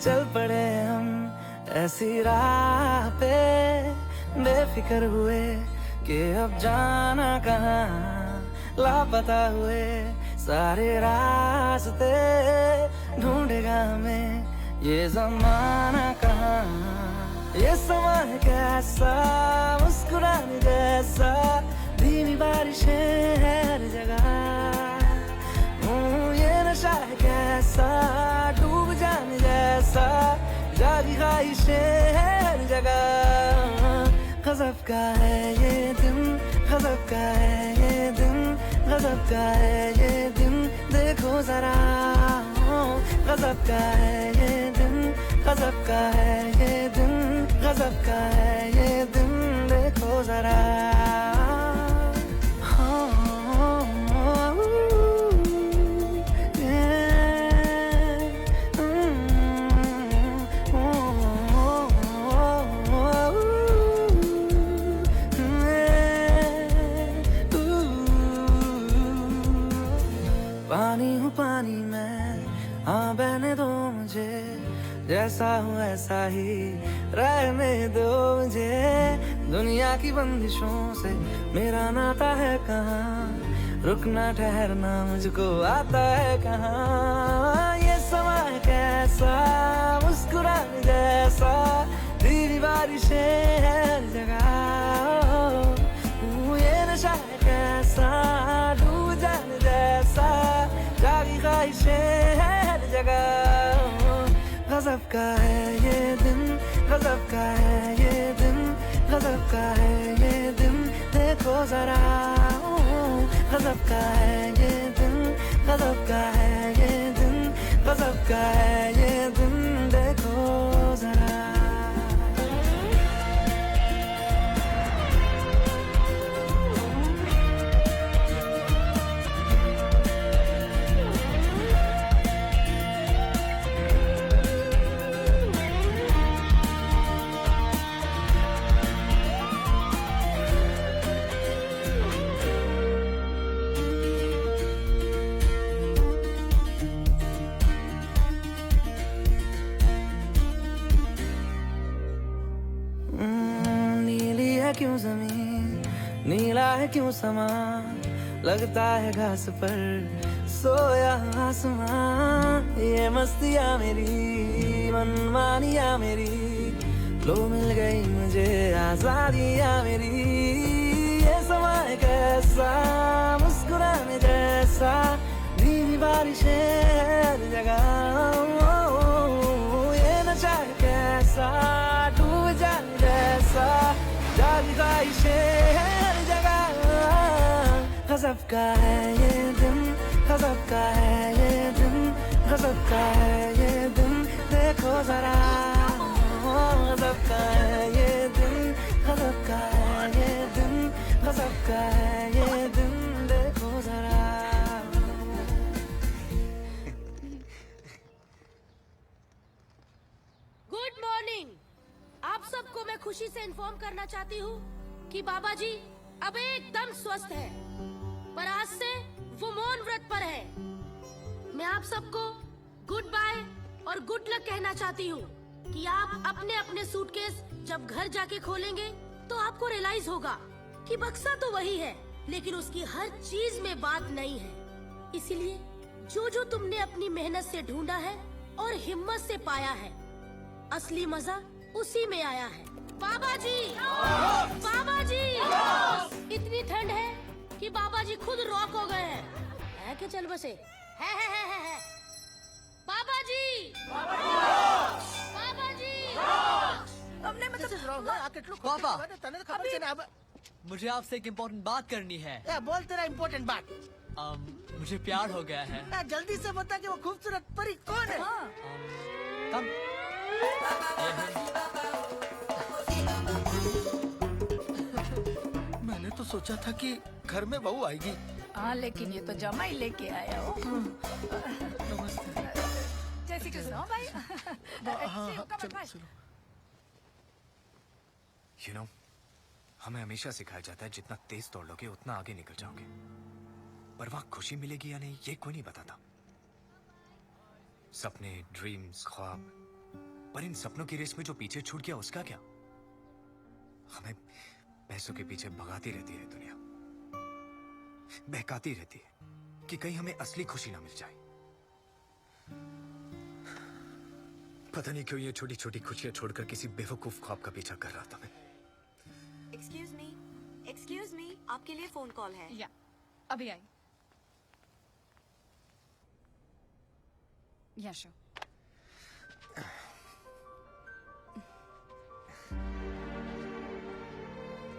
चल पड़े हम ऐसी राह पे, बेफिक्र हुए कि अब जाना कहाँ, लापता हुए सारे रास्ते, ढूंढेगा हमें ये जमाना कहाँ. ये समा है कैसा, मुस्कुराने जैसा, धीमी बारिशें हर जगह. ये नशा है कैसा, डूब जाने जैसा, जागी ख्वाहिशें हर जगह. गजब का है ये दिन, गजब का है ये दिन, गजब का है ये दिन, देखो जरा. गजब का है ये दिन, गजब का है ये दिन, गजब का है ये दिन, देखो जरा. पानी हूँ पानी में, हाँ बहने दो मुझे, जैसा हूँ ऐसा ही रहने दो मुझे. दुनिया की बंदिशों से मेरा नाता है कहाँ, रुकना ठहरना मुझको आता है कहाँ. ये समा है कैसा, मुस्कुराने जैसा, धीमी बारिशें हर जगह. ये नशा है कैसा, डूब जाने जैसा, जागी ख्वाहिशें हर जगह. गजब का है ये दिन, गजब का है ये दिन, गजब का है ये दिन, देखो जरा. गजब का है ये दिन, गजब का है ये दिन, गजब का है ये दिन, देखो जरा. क्यों जमीन, नीला है क्यों समा, लगता है घास पर सोया आसमां. ये मस्तियाँ मेरी, मनमानियाँ मेरी, लो मिल गई मुझे आजादियाँ मेरी. ये समा है कैसा, मुस्कुराने जैसा, धीमी बारिशें हर जगह. ये नशा है कैसा, डूब जाने जैसा, जागी ख्वाहिशें हर जगह. गजब का है ये दिन, गजब का है ये दिन, गजब का है ये दिन, देखो जरा. गजब का है ये दिन, गजब का है ये दिन, गजब का है ये दिन, देखो से इन्फॉर्म करना चाहती हूँ कि बाबा जी अब एकदम स्वस्थ है, पर आज से वो मौन व्रत पर है। मैं आप सबको गुड बाय और गुड लक कहना चाहती हूँ कि आप अपने अपने सूटकेस जब घर जाके खोलेंगे तो आपको रियलाइज होगा कि बक्सा तो वही है, लेकिन उसकी हर चीज में बात नहीं है। इसीलिए जो जो तुमने अपनी मेहनत से ढूंढा है और हिम्मत से पाया है, असली मजा उसी में आया है। बाबा जी, बाबा जी, इतनी ठंड है कि बाबा जी खुद रॉक हो गए हैं। है कि चल बसे है। बाबा जी, बाबा जी, हमने पापा, मुझे आपसे एक इम्पोर्टेंट बात करनी है। बोल तेरा इम्पोर्टेंट बात। मुझे प्यार हो गया है। जल्दी से बता कि वो खूबसूरत परी कौन है? कम। मैंने तो सोचा था कि घर में बहू आएगी। हाँ, लेकिन ये तो जमाई लेके आया हो। जय श्री कृष्ण भाई। You know, हमें हमेशा सिखाया जाता है जितना तेज दौड़ोगे उतना आगे निकल जाओगे, पर वहां खुशी मिलेगी या नहीं ये कोई नहीं बताता। सपने, ड्रीम्स, ख्वाब, पर इन सपनों की रेस में जो पीछे छूट गया उसका क्या? हमें पैसों के पीछे भगाती रहती है दुनिया, बहकाती रहती है कि कहीं हमें असली खुशी ना मिल जाए। पता नहीं क्यों ये छोटी छोटी खुशियां छोड़कर किसी बेवकूफ ख्वाब का पीछा कर रहा था मैं। एक्सक्यूज मी, आपके लिए फोन कॉल है। या, अभी आई। या show.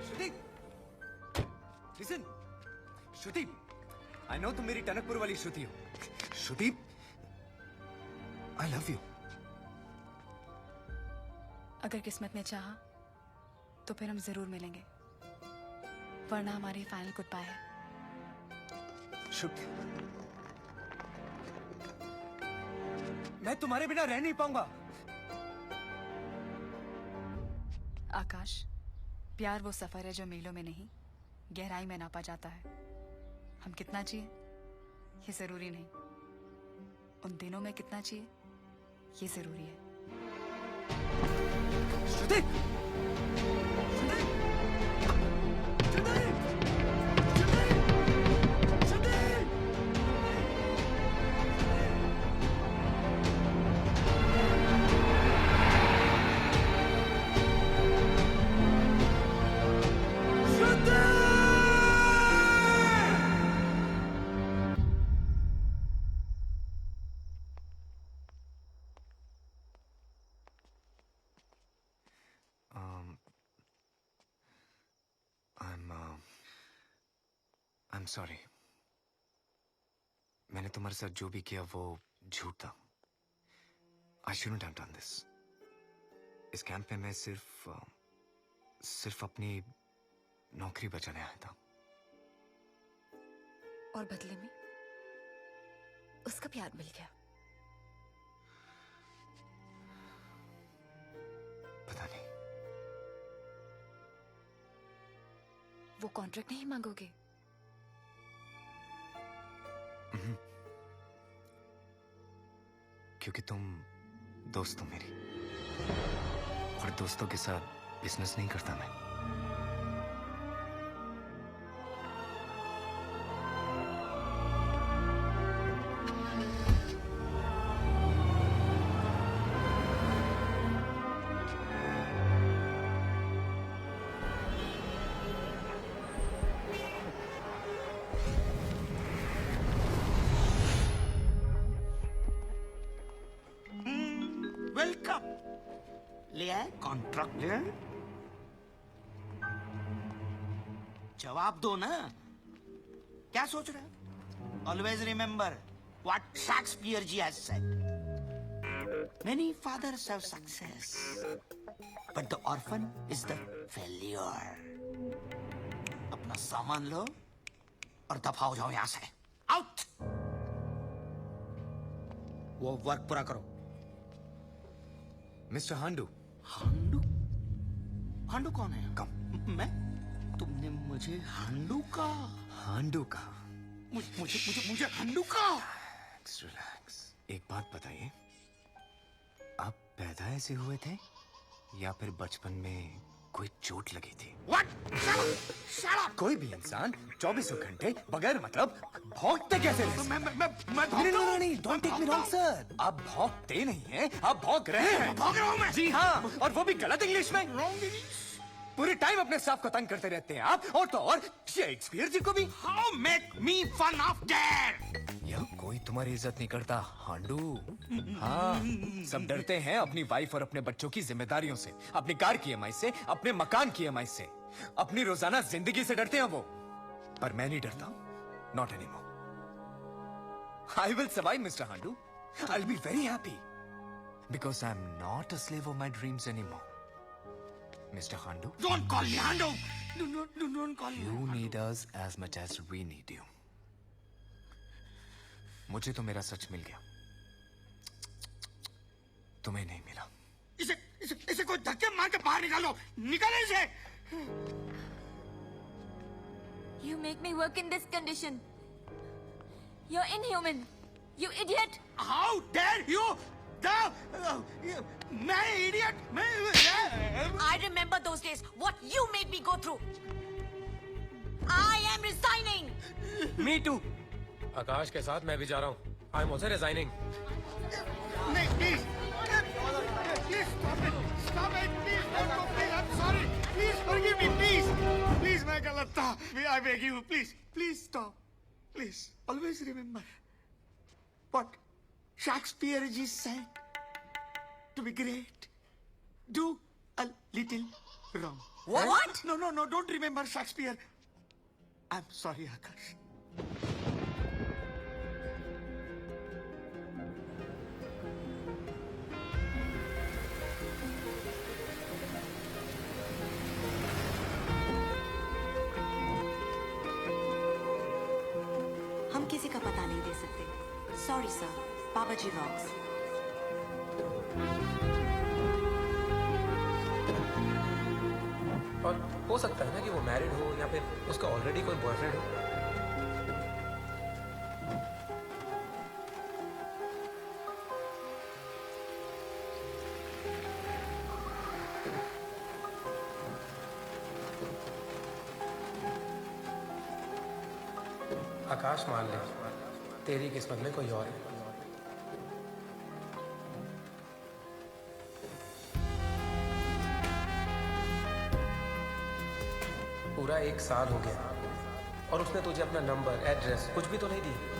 Shruti, listen, Shruti, I know तुम मेरी टनकपुर वाली श्रुति हो। श्रुति, आई लव यू। अगर किस्मत ने चाहा तो फिर हम जरूर मिलेंगे, वरना हमारी फाइनल गुड बाय है। श्रुति, मैं तुम्हारे बिना रह नहीं पाऊंगा। आकाश, प्यार वो सफर है जो मीलों में नहीं, गहराई में नापा जाता है। हम कितना जिए ये जरूरी नहीं, उन दिनों में कितना जिए ये जरूरी है। श्रुति, I'm sorry. मैंने तुम्हारे साथ जो भी किया वो झूठ था। I shouldn't have done this. इस कैंप में मैं सिर्फ अपनी नौकरी बचाने आया था। और बदले में उसका प्यार मिल गया। पता नहीं। वो कॉन्ट्रैक्ट नहीं मांगोगे? क्योंकि तुम दोस्त हो मेरी, और दोस्तों के साथ बिजनेस नहीं करता मैं। वेलकम। ले आए कॉन्ट्रैक्ट ले आए? जवाब दो ना, क्या सोच रहे हो? Always remember what Shakespeare ji has said, many fathers have success but the orphan is the failure. अपना सामान लो और दफा हो जाओ यहां से। आउट। वो वर्क पूरा करो। मिस्टर हांडू। हांडू? हांडू कौन है? कम। मैं? तुमने मुझे हांडू का? हांडू का? मुझे हांडू का? रिलैक्स। एक बात बताइए, आप पैदा ऐसे हुए थे या फिर बचपन में कोई चोट लगी थी? What? Shut up! कोई भी इंसान 24 घंटे बगैर मतलब भौंकते कैसे रह सकता है? मैं नहीं, don't take me wrong sir. आप भौंकते नहीं हैं, आप भौंक रहे हैं। भौंक रहा हूं मैं। जी हाँ, और वो भी गलत इंग्लिश में। पूरे टाइम अपने स्टाफ को तंग करते रहते हैं आप, और तो और शेक्सपियर जी को भी। How make me fun of that? यह कोई तुम्हारी इज्जत नहीं करता हांडू। हाँ, सब डरते हैं अपनी वाइफ और अपने बच्चों की जिम्मेदारियों से, अपनी कार की EMI से, अपने मकान की EMI से, अपनी रोजाना जिंदगी से डरते हैं वो। पर मैं नहीं डरता, not anymore. I will survive mister हांडू। I will be very happy because I am not a slave of my dreams anymore. Mister हांडू, Don't call me Handu. Don't call me. you need us as much as we need you. मुझे तो मेरा सच मिल गया, तुम्हें नहीं मिला। इसे कोई धक्के मार के बाहर निकालो, निकालो इसे। You make me work in this condition. You're inhuman. You idiot. How dare you? मैं idiot? I remember those days. What you made me go through. I am resigning. Me too. आकाश के साथ मैं भी जा रहा हूँ। I am also resigning. नहीं, please. Please stop it. Stop it. Please don't go. Please, I'm sorry. Please forgive me. Please. Please, मैं गलत था. I beg you. Please. Please stop. Please. Always remember what Shakespeare ji said. To be great, do a little wrong. What? No. Don't remember Shakespeare. I'm sorry, Akash. हम किसी का पता नहीं दे सकते। Sorry sir, बाबा जी rocks. और हो सकता है ना कि वो मैरिड हो या फिर उसका ऑलरेडी कोई बॉयफ्रेंड हो। आकाश, मान ले तेरी किस्मत में कोई और है। पूरा 1 साल हो गया और उसने तुझे अपना नंबर, एड्रेस कुछ भी तो नहीं दिया।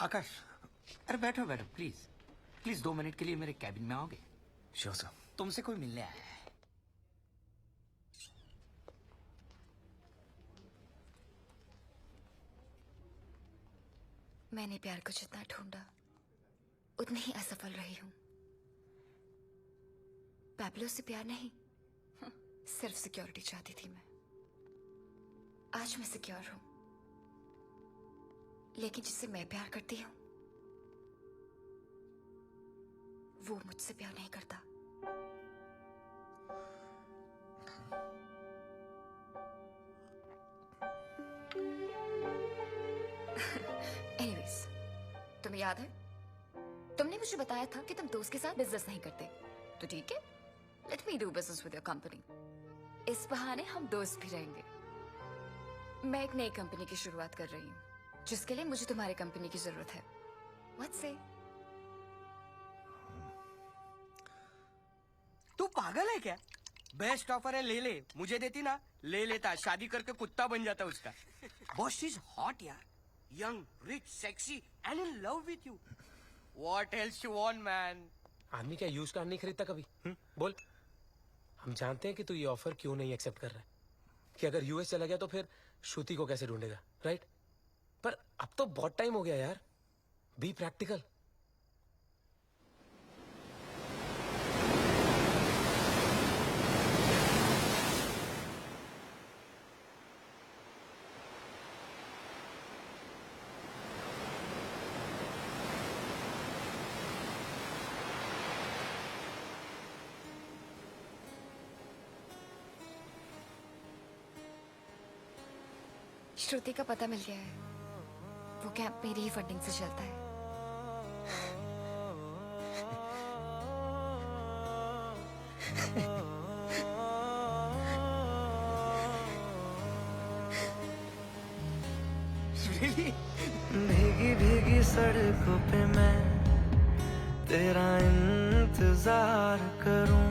आकाश, अरे बैठो प्लीज 2 मिनट के लिए मेरे कैबिन में आओगे? Sure sir. तुमसे कोई मिलने आया है। मैंने प्यार को जितना ढूंढा उतनी ही असफल रही हूं। पैब्लो से प्यार नहीं, सिर्फ सिक्योरिटी चाहती थी मैं। आज मैं सिक्योर हूं, लेकिन जिससे मैं प्यार करती हूं वो मुझसे प्यार नहीं करता। एनीवेज, तुम्हें याद है तुमने मुझे बताया था कि तुम दोस्त के साथ बिजनेस नहीं करते, तो ठीक है, let me do business with your company. इस बहाने हम दोस्त भी रहेंगे। मैं एक नई कंपनी की शुरुआत कर रही हूँ जिसके लिए मुझे तुम्हारी कंपनी की जरूरत है। व्हाट से? तू पागल है क्या? बेस्ट ऑफर है, ले ले। मुझे देती ना, ले लेता, शादी करके कुत्ता बन जाता उसका। बॉस इज हॉट यार, young, rich, sexy and in love with you. What else you want man? आदमी क्या यूज कार नहीं खरीदता कभी? बोल। हम जानते हैं कि तू ये ऑफर क्यों नहीं एक्सेप्ट कर रहा है, कि अगर यूएस चला गया तो फिर श्रुति को कैसे ढूंढेगा, राइट? पर अब तो बहुत टाइम हो गया यार, बी प्रैक्टिकल। श्रुति का पता मिल गया है, वो कैंप मेरी ही फंडिंग से चलता है। भीगी भीगी सड़कों पे मैं तेरा इंतजार करूं,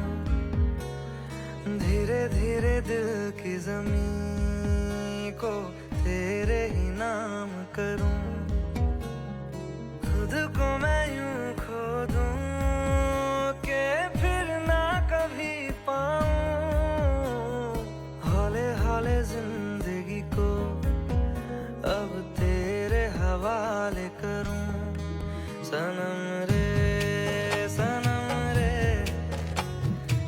धीरे धीरे दिल की जमीन को तेरे ही नाम करूं, खुद को मैं यूं खो दूं कि फिर ना कभी पाऊं, हौले हौले जिंदगी को अब तेरे हवाले करूं। सनम रे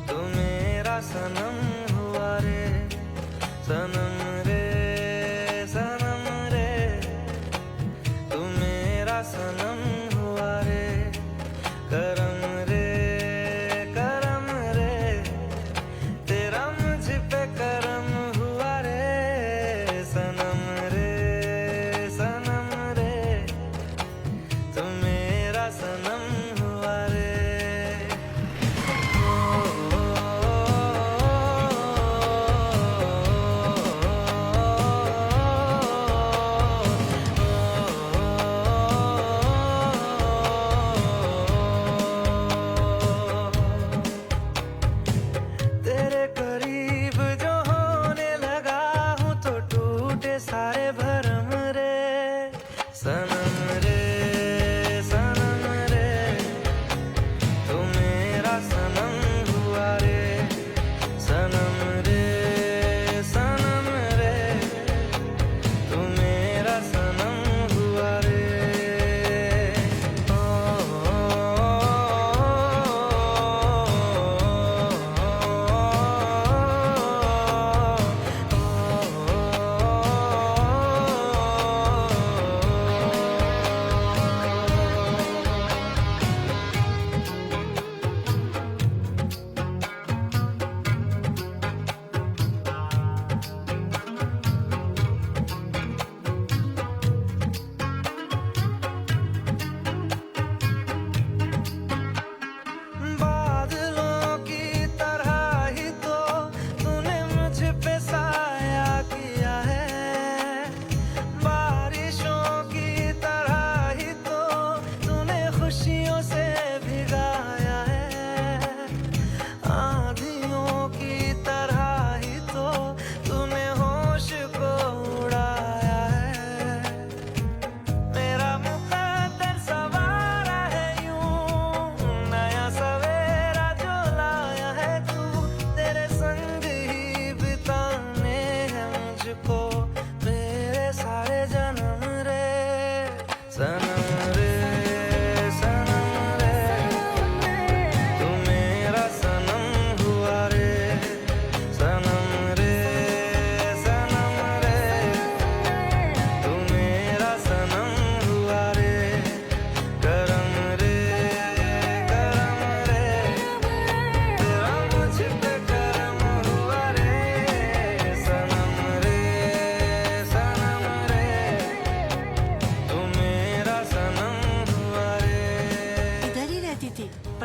तू मेरा सनम हुआ रे, सनम रे तू मेरा सनम हुआ रे, करम रे तेरा मुझ पे करम हुआ रे, सनम रे तू मेरा सनम हुआ रे। तेरे करीब जो होने लगा हूँ तो टूटे सारे भरम रे, सनम रे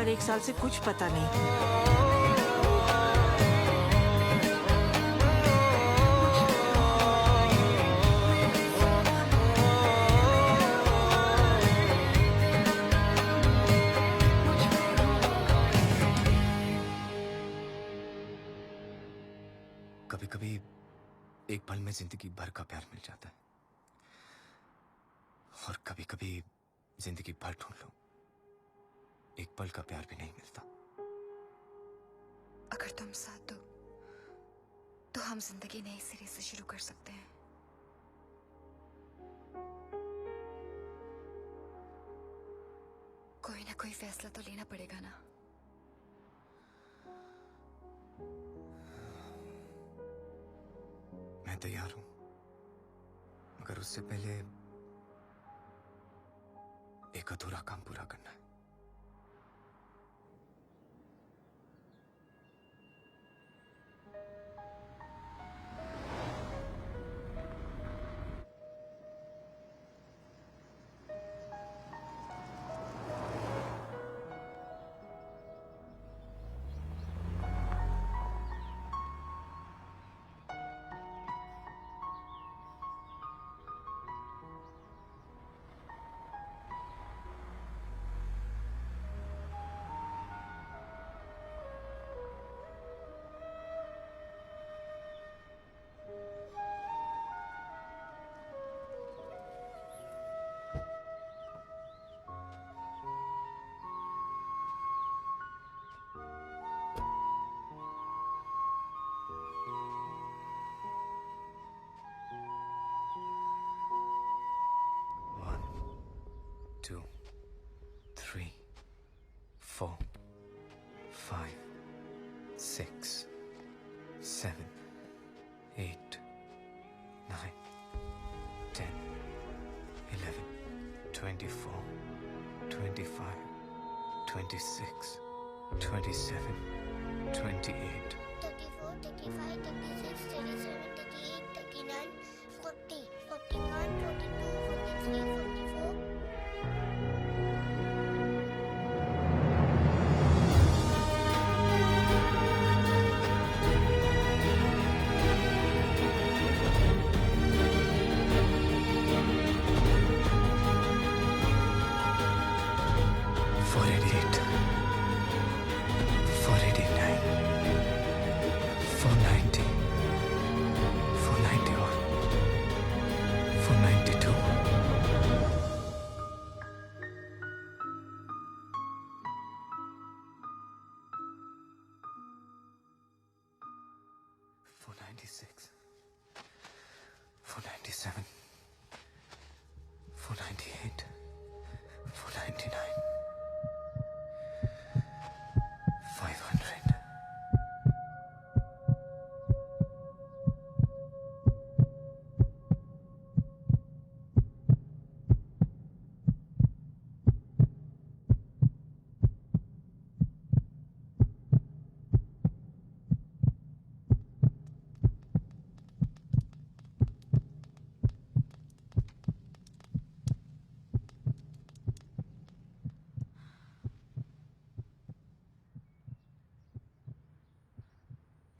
पर 1 साल से कुछ पता नहीं। कभी कभी एक पल में जिंदगी भर का प्यार मिल जाता है, और कभी कभी जिंदगी भर ढूंढ लो, एक पल का प्यार भी नहीं मिलता। अगर तुम साथ दो तो हम जिंदगी नए सिरे से शुरू कर सकते हैं। कोई ना कोई फैसला तो लेना पड़ेगा ना। मैं तैयार हूं, मगर उससे पहले एक अधूरा काम पूरा करना है। Two, 3, 4, 5, 6, 7, 8, 9, 10, 11, 24, 25, 26, 27, 28. 34, 35, 36, 37, 38, 39, 40, 41, 42, 43, 44.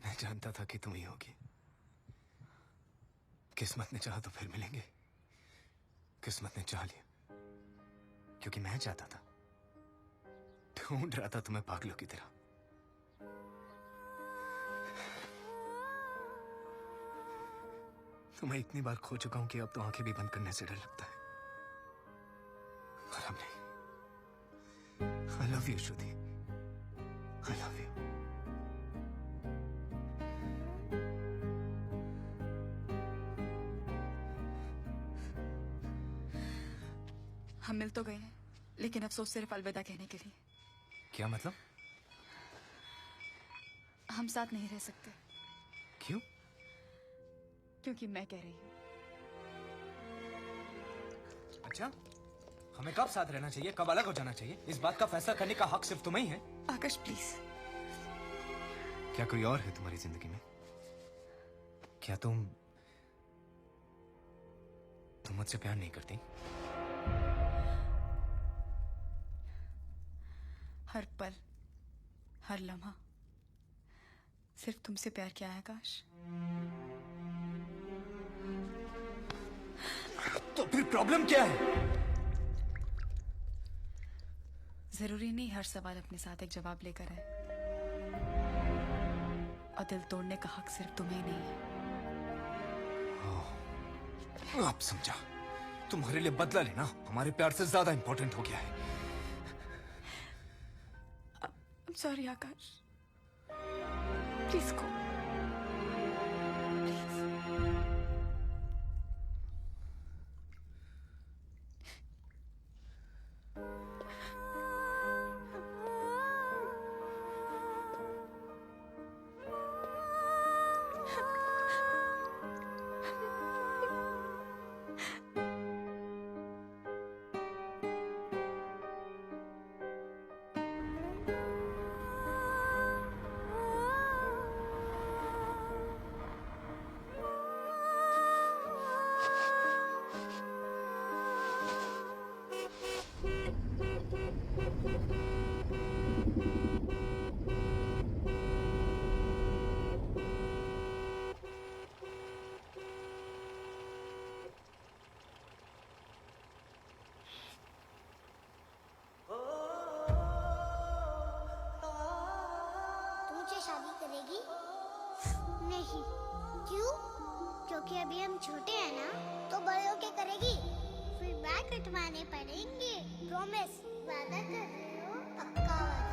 मैं जानता था कि तुम ही होगी। किस्मत ने चाहा तो फिर मिलेंगे। किस्मत ने चाह लिया, क्योंकि मैं चाहता था, ढूंढ रहा था तुम्हें पागलों की तरह। तो मैं इतनी बार खो चुका हूं कि अब तो आंखें भी बंद करने से डर लगता है। और अब नहीं। I love you Shruti, I love you. हम मिल तो गए हैं, लेकिन अफसोस सिर्फ अलविदा कहने के लिए। क्या मतलब? हम साथ नहीं रह सकते। क्यों? क्योंकि मैं कह रही हूँ। अच्छा, हमें कब साथ रहना चाहिए, कब अलग हो जाना चाहिए, इस बात का फैसला करने का हक सिर्फ तुम्हें ही है। आकाश प्लीज। क्या कोई और है तुम्हारी जिंदगी में? क्या तुम मुझसे प्यार नहीं करती? हर पल, हर लम्हा सिर्फ तुमसे प्यार किया है आकाश। तो फिर प्रॉब्लम क्या है? जरूरी नहीं हर सवाल अपने साथ एक जवाब लेकर आए, और दिल तोड़ने का हक सिर्फ तुम्हें ही नहीं है। आप समझा, तुम्हारे लिए बदला लेना हमारे प्यार से ज्यादा इंपॉर्टेंट हो गया है। Sorry Akash, please go. शादी करेगी? नहीं। क्यों? क्योंकि अभी हम छोटे हैं ना, तो बड़े होके करेगी। फिर बाल कटवाने पड़ेंगे। प्रॉमिस? वादा कर रहे हो? पक्का वादा।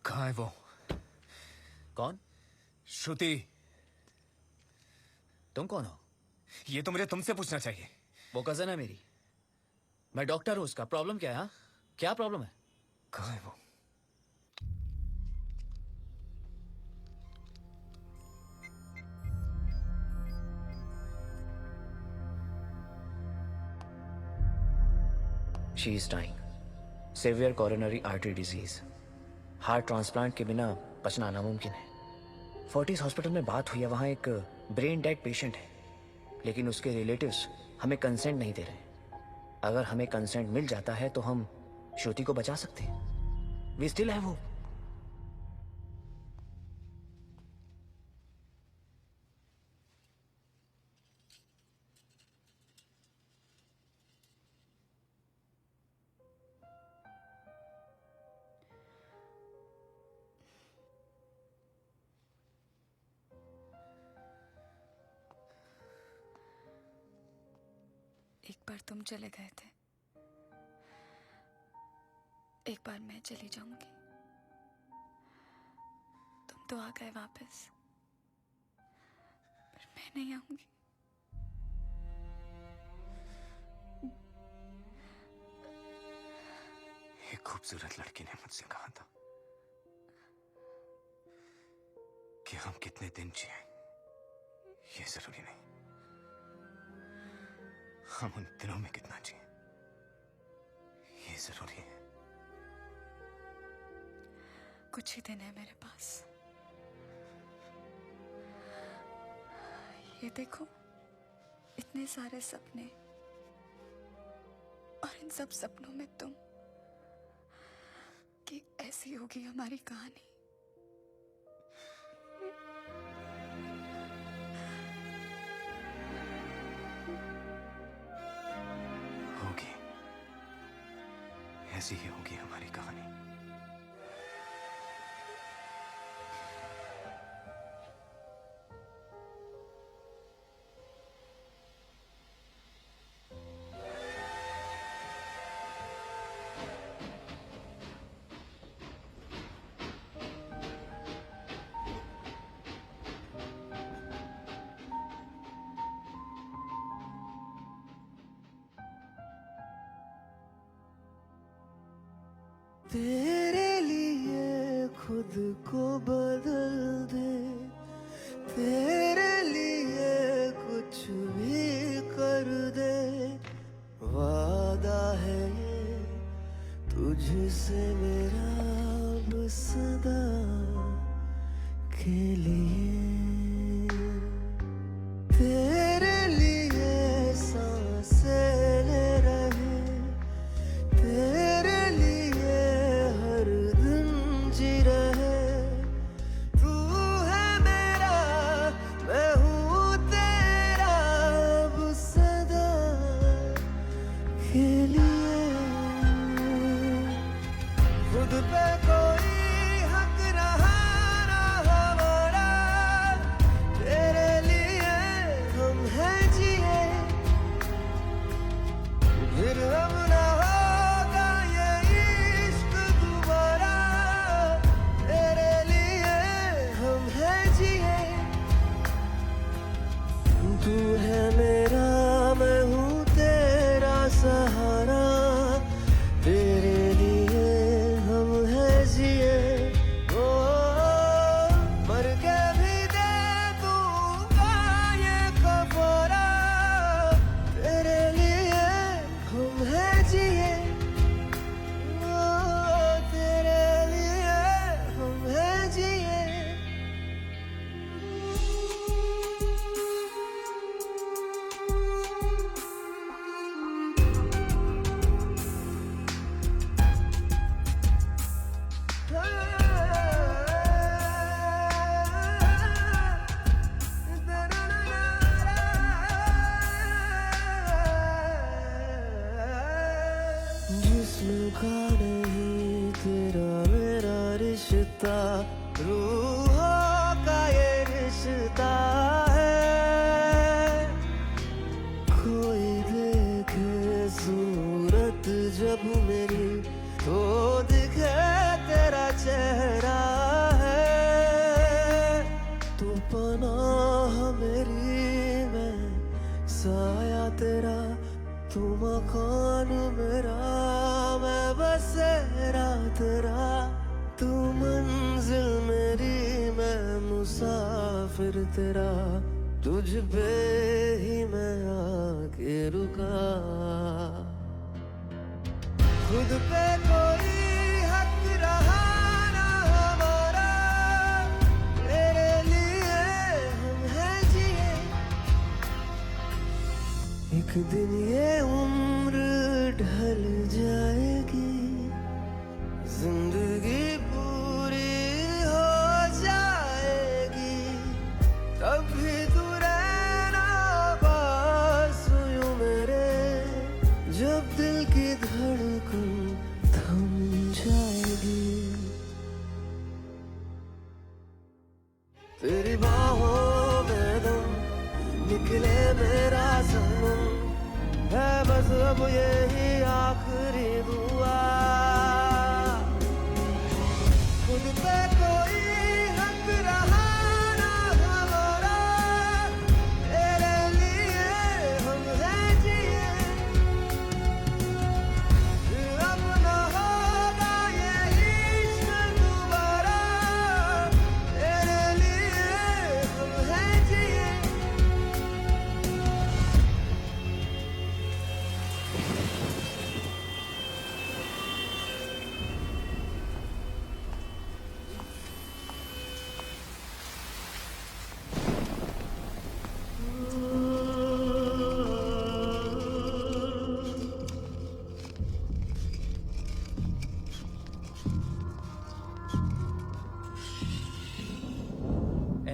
कहाँ है वो? कौन? श्रुति। तुम कौन हो? ये तो मुझे तुमसे पूछना चाहिए। वो कजन है मेरी, मैं डॉक्टर हूं। उसका प्रॉब्लम क्या है? हाँ? क्या प्रॉब्लम है? कहाँ है वो? She is dying, severe coronary artery disease. Heart transplant के बिना बचना नामुमकिन है। फोर्टिस हॉस्पिटल में बात हुई है, वहाँ एक ब्रेन डेड पेशेंट है, लेकिन उसके रिलेटिव्स हमें कंसेंट नहीं दे रहे। अगर हमें कंसेंट मिल जाता है तो हम श्रुति को बचा सकते हैं। We still have hope. एक बार तुम चले गए थे, एक बार मैं चली जाऊंगी। तुम तो आ गए वापस, पर मैं नहीं आऊंगी। एक खूबसूरत लड़की ने मुझसे कहा था कि हम कितने दिन जिए ये जरूरी नहीं, हम उन दिनों में कितना जिए ये जरूरी है। कुछ ही दिन है मेरे पास। ये देखो, इतने सारे सपने, और इन सब सपनों में तुम। कैसी होगी हमारी कहानी? होगी, ऐसी ही होगी हमारी कहानी। तेरे लिए खुद को बदल दे, तेरे लिए कुछ भी कर दे, वादा है ये तुझसे मेरा अब सदा के लिए। तेरे लिए सांसें ले रहे, तेरे लिए हर दिन जी रहे, तू है मेरा मैं हूँ तेरा अब सदा के लिए। खुद पे कोई हक रहा ना हमारा, तेरे लिए हम हैं जिए, फिर अब ना होगा ये इश्क दोबारा, तेरे लिए हम हैं जिए। तू है मेरा मैं हूँ तेरा सहारा, तेरे लिए हम हैं जिए। ओ मर के भी दे दूंगा ये कफारा, तेरे लिए हम हैं जिए। ओ तेरे लिए हम हैं जिए। जिस्म का नहीं तेरा मेरा रिश्ता, रूहों का ये रिश्ता है। कोई देखे सूरत जब मेरी तो दिखे तेरा चेहरा है। तू पनाह मेरी मैं साया तेरा, तू मकान मेरा मैं बसेरा तेरा, तू मंजिल मेरी मैं मुसाफिर तेरा, तुझ पे ही मैं आके रुका। खुद पे कोई हक रहा ना हमारा, तेरे लिए हम हैं जिए। एक दिन ये उम्र ढल जाएगी, जिंदगी पूरी हो जाएगी, तब भी तू रहना पास यूं मेरे, जब दिल की धड़कन थम जाएगी। तेरी बाहों में दम निकले मेरा सनम, है बस अब यही आखिरी दुआ। खुद पे कोई हक रहा ना हमारा, तेरे लिए हम हैं जिए। फिर अब ना होगा ये इश्क दोबारा, तेरे लिए हम हैं जिए।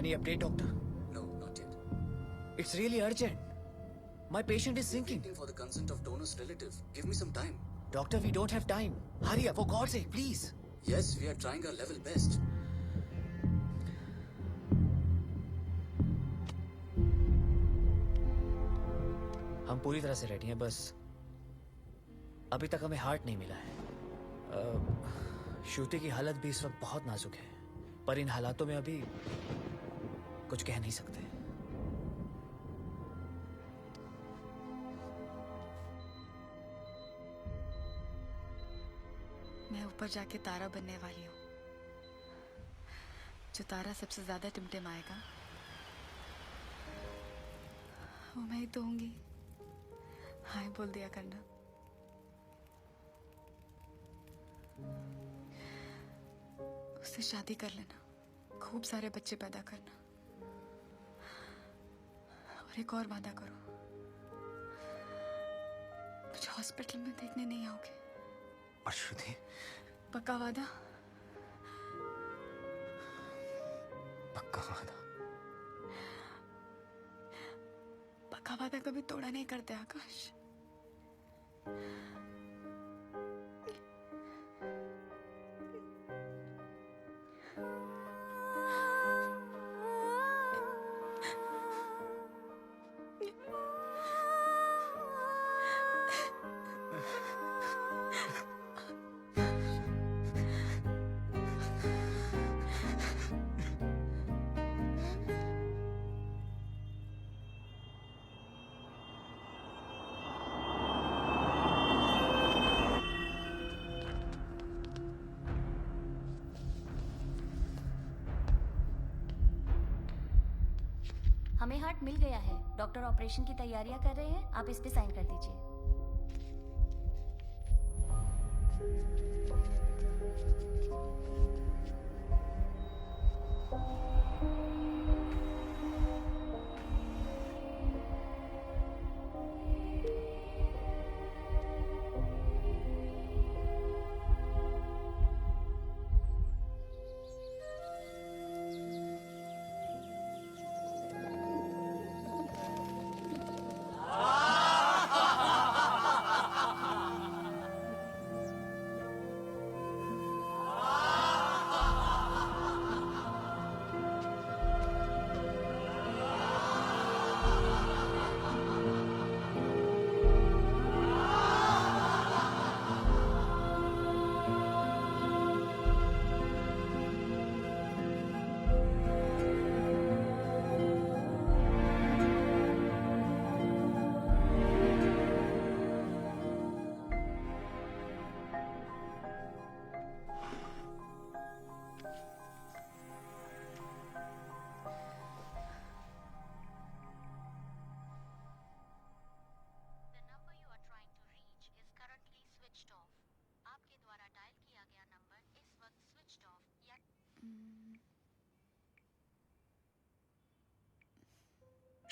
Any update, doctor? No, not yet. It's really urgent. My patient is sinking. Waiting for the consent of donor's relative. Give me some time. Doctor, we don't have time. Hurry up, for God's sake, please. Yes, we are trying our level best. हम पूरी तरह से ready हैं, बस अभी तक हमें heart नहीं मिला है। श्रुति की हालत भी इस वक्त बहुत नाजुक है, पर इन हालातों में अभी कुछ कह नहीं सकते। मैं ऊपर जाके तारा बनने वाली हूँ। जो तारा सबसे ज्यादा टिमटिमाएगा वो मैं ही तो होंगी। हाय बोल दिया करना। उससे शादी कर लेना, खूब सारे बच्चे पैदा करना, और एक और वादा करो, मुझे हॉस्पिटल में देखने नहीं आओगे। और श्रुति? पक्का वादा? पक्का वादा। पक्का वादा कभी तोड़ा नहीं करते आकाश। हमें हार्ट मिल गया है। डॉक्टर ऑपरेशन की तैयारियां कर रहे हैं, आप इस पे साइन कर दीजिए।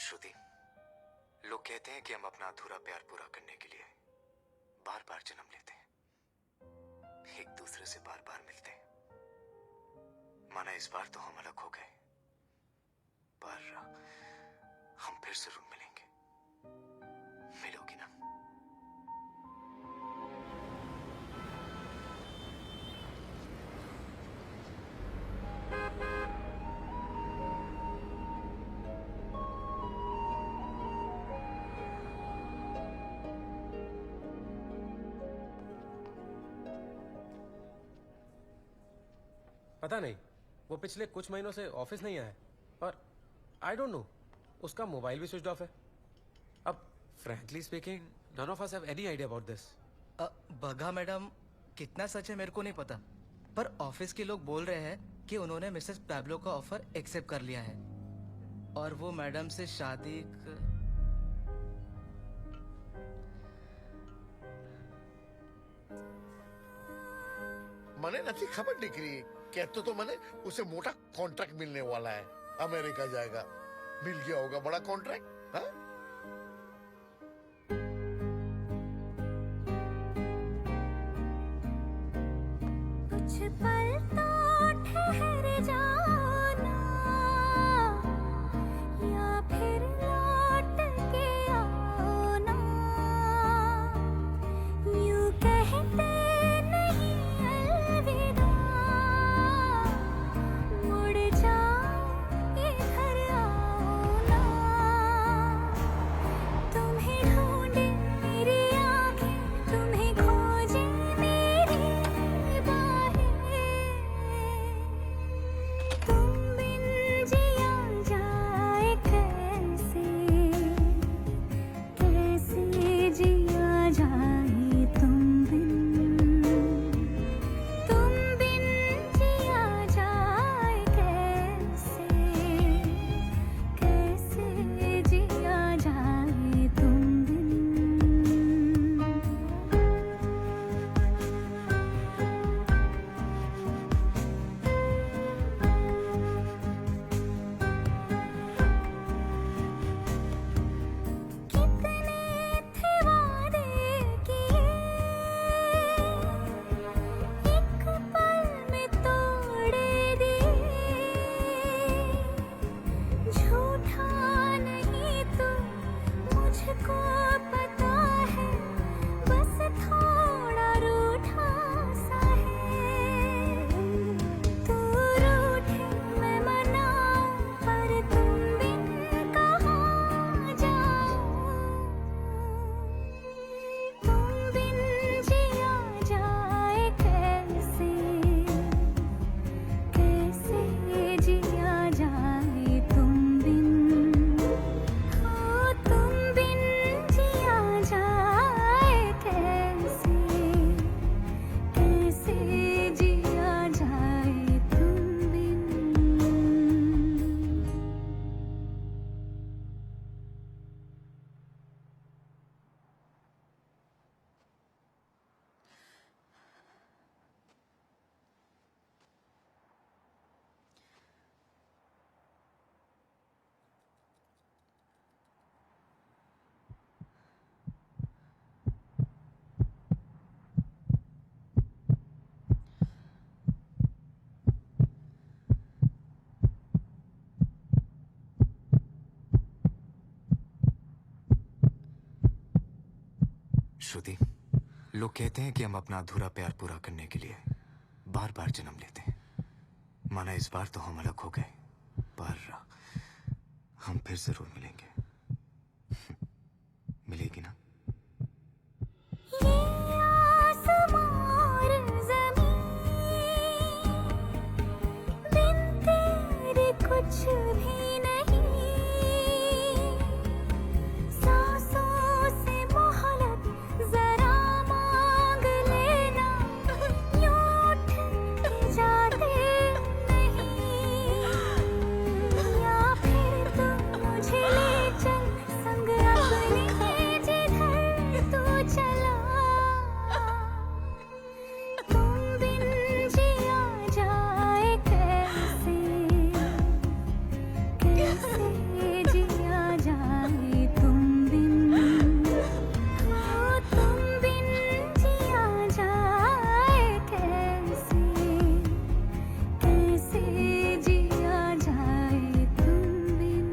श्रुति, लोग कहते हैं कि हम अपना अधूरा प्यार पूरा करने के लिए बार बार जन्म लेते हैं, एक दूसरे से बार बार मिलते हैं। माना इस बार तो हम अलग हो गए, पर हम फिर जरूर मिलेंगे। मिलोगी ना? पता नहीं, वो पिछले कुछ महीनों से ऑफिस नहीं आया और आई डोंट नो, उसका मोबाइल भी स्विच ऑफ है। अब frankly speaking, none of us have any idea about this. बगा मैडम, कितना सच है मेरे को नहीं पता, पर ऑफिस के लोग बोल रहे हैं कि उन्होंने मिसेस पैब्लो का ऑफर एक्सेप्ट कर लिया है और वो मैडम से शादी મને નથી ખબર દીકરી, कहते तो मैंने उसे मोटा कॉन्ट्रैक्ट मिलने वाला है, अमेरिका जाएगा। मिल गया होगा बड़ा कॉन्ट्रैक्ट। हाँ? कुछ पल तो ठहर जाना। श्रुति, लोग कहते हैं कि हम अपना अधूरा प्यार पूरा करने के लिए बार बार जन्म लेते हैं। माना इस बार तो हम अलग हो गए, पर हम फिर जरूर मिलेंगे। मिलेगी ना? कुछ भी नहीं, सांसों से मोहलत जरा मांग लेना, यूं उठ के जाते नहीं, या फिर तुम मुझे ले चल संग अपने जिधर तू चला, तुम बिन जिया जाए कैसे, कैसे जिया जाए तुम बिन, तुम बिन जिया जाए कैसे, कैसे जिया जाए तुम बिन।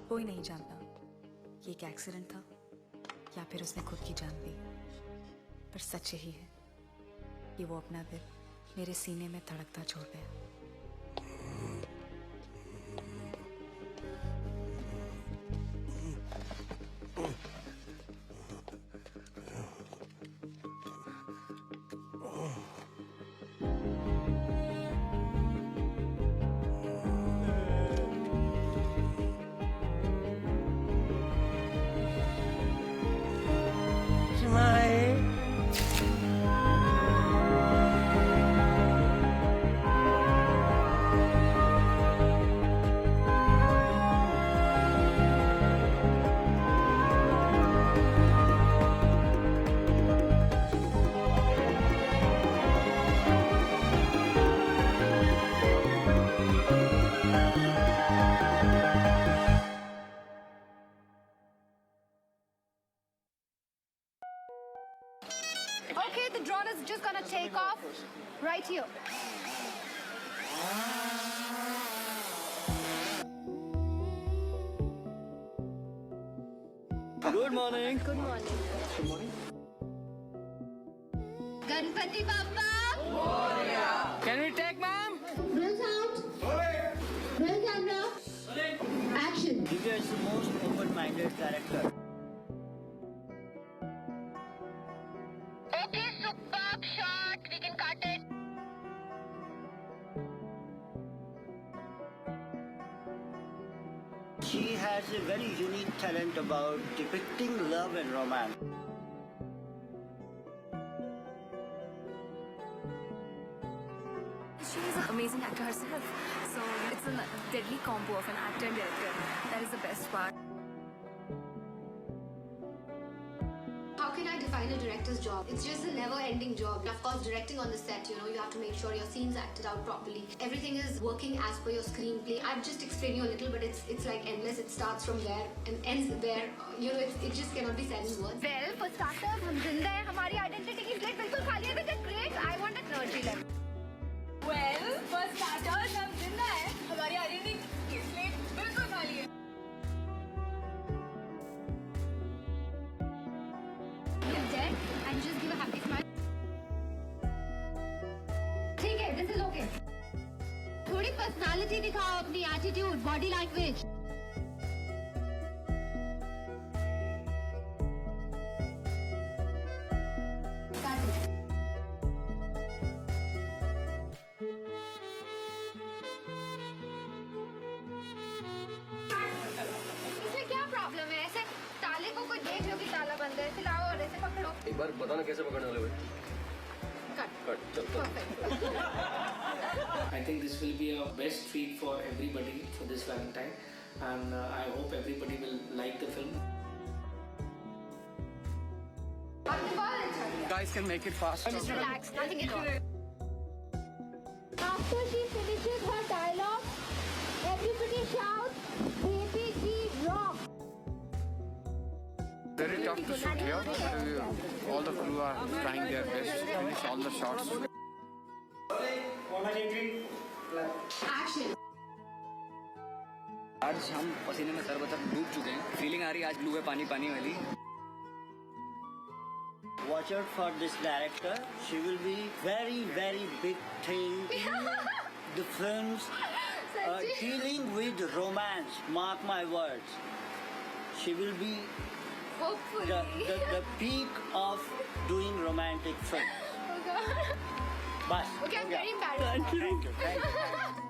कोई नहीं जानता ये एक एक्सीडेंट था या फिर उसने खुद की जान ली, पर सच यही है कि वो अपना दिल मेरे सीने में धड़कता छोड़ गया। Okay, the drone is just gonna take off right here. Good morning. Good morning. Good morning. Ganpati Bappa. Can we take, ma'am? Roll sound. Roll camera. Action. Divya is the most open-minded character. Okay, superb shot. We can cut it. She has a very unique talent about depicting love and romance. She is an amazing actor herself, so it's a deadly combo of an actor and director. That is the best part. How can I define a director's job? It's just a never-ending job. Of course, directing on the set, you have to make sure your scenes acted out properly. Everything is working as per your screenplay. I've just explained you a little, but it's like endless. It starts from there and ends there. It just cannot be said in words. Well, for starters, हम जिंदा हैं. हमारी identity की slate बिल्कुल खाली है. Which is great. I want a energy level. Well, for starters, हम जिंदा हैं. हमारी identity की slate बिल्कुल खाली है. Dead and just give a happy smile. ठीक है, this is okay. थोड़ी personality दिखाओ, अपनी attitude, body language. इसमें क्या प्रॉब्लम है? ऐसे ताले को कोई देख लो कि ताला बंद है, ऐसे लाओ और ऐसे पकड़ो. एक बार बताना कैसे पकड़ने वाले भाई. कट. कट चल. Perfect. I think this will be a best treat for everybody for this Valentine, and I hope everybody will like the film. Guys can make it fast. Just relax, nothing at all. After she finishes her dialogue, everybody shouts, "Baby G rock!" Very tough to shoot here. All the crew are trying their best to finish all the shots. Action. आज हम पसीने में तरबतर डूब चुके हैं। Feeling आ रही है आज ब्लू है पानी पानी वाली। Watch out for this director. She will be very, very big thing in the films dealing with romance. Mark my words. She will be the peak of doing romantic films. Oh God. Bas. Okay, I'm very embarrassed. Thank you.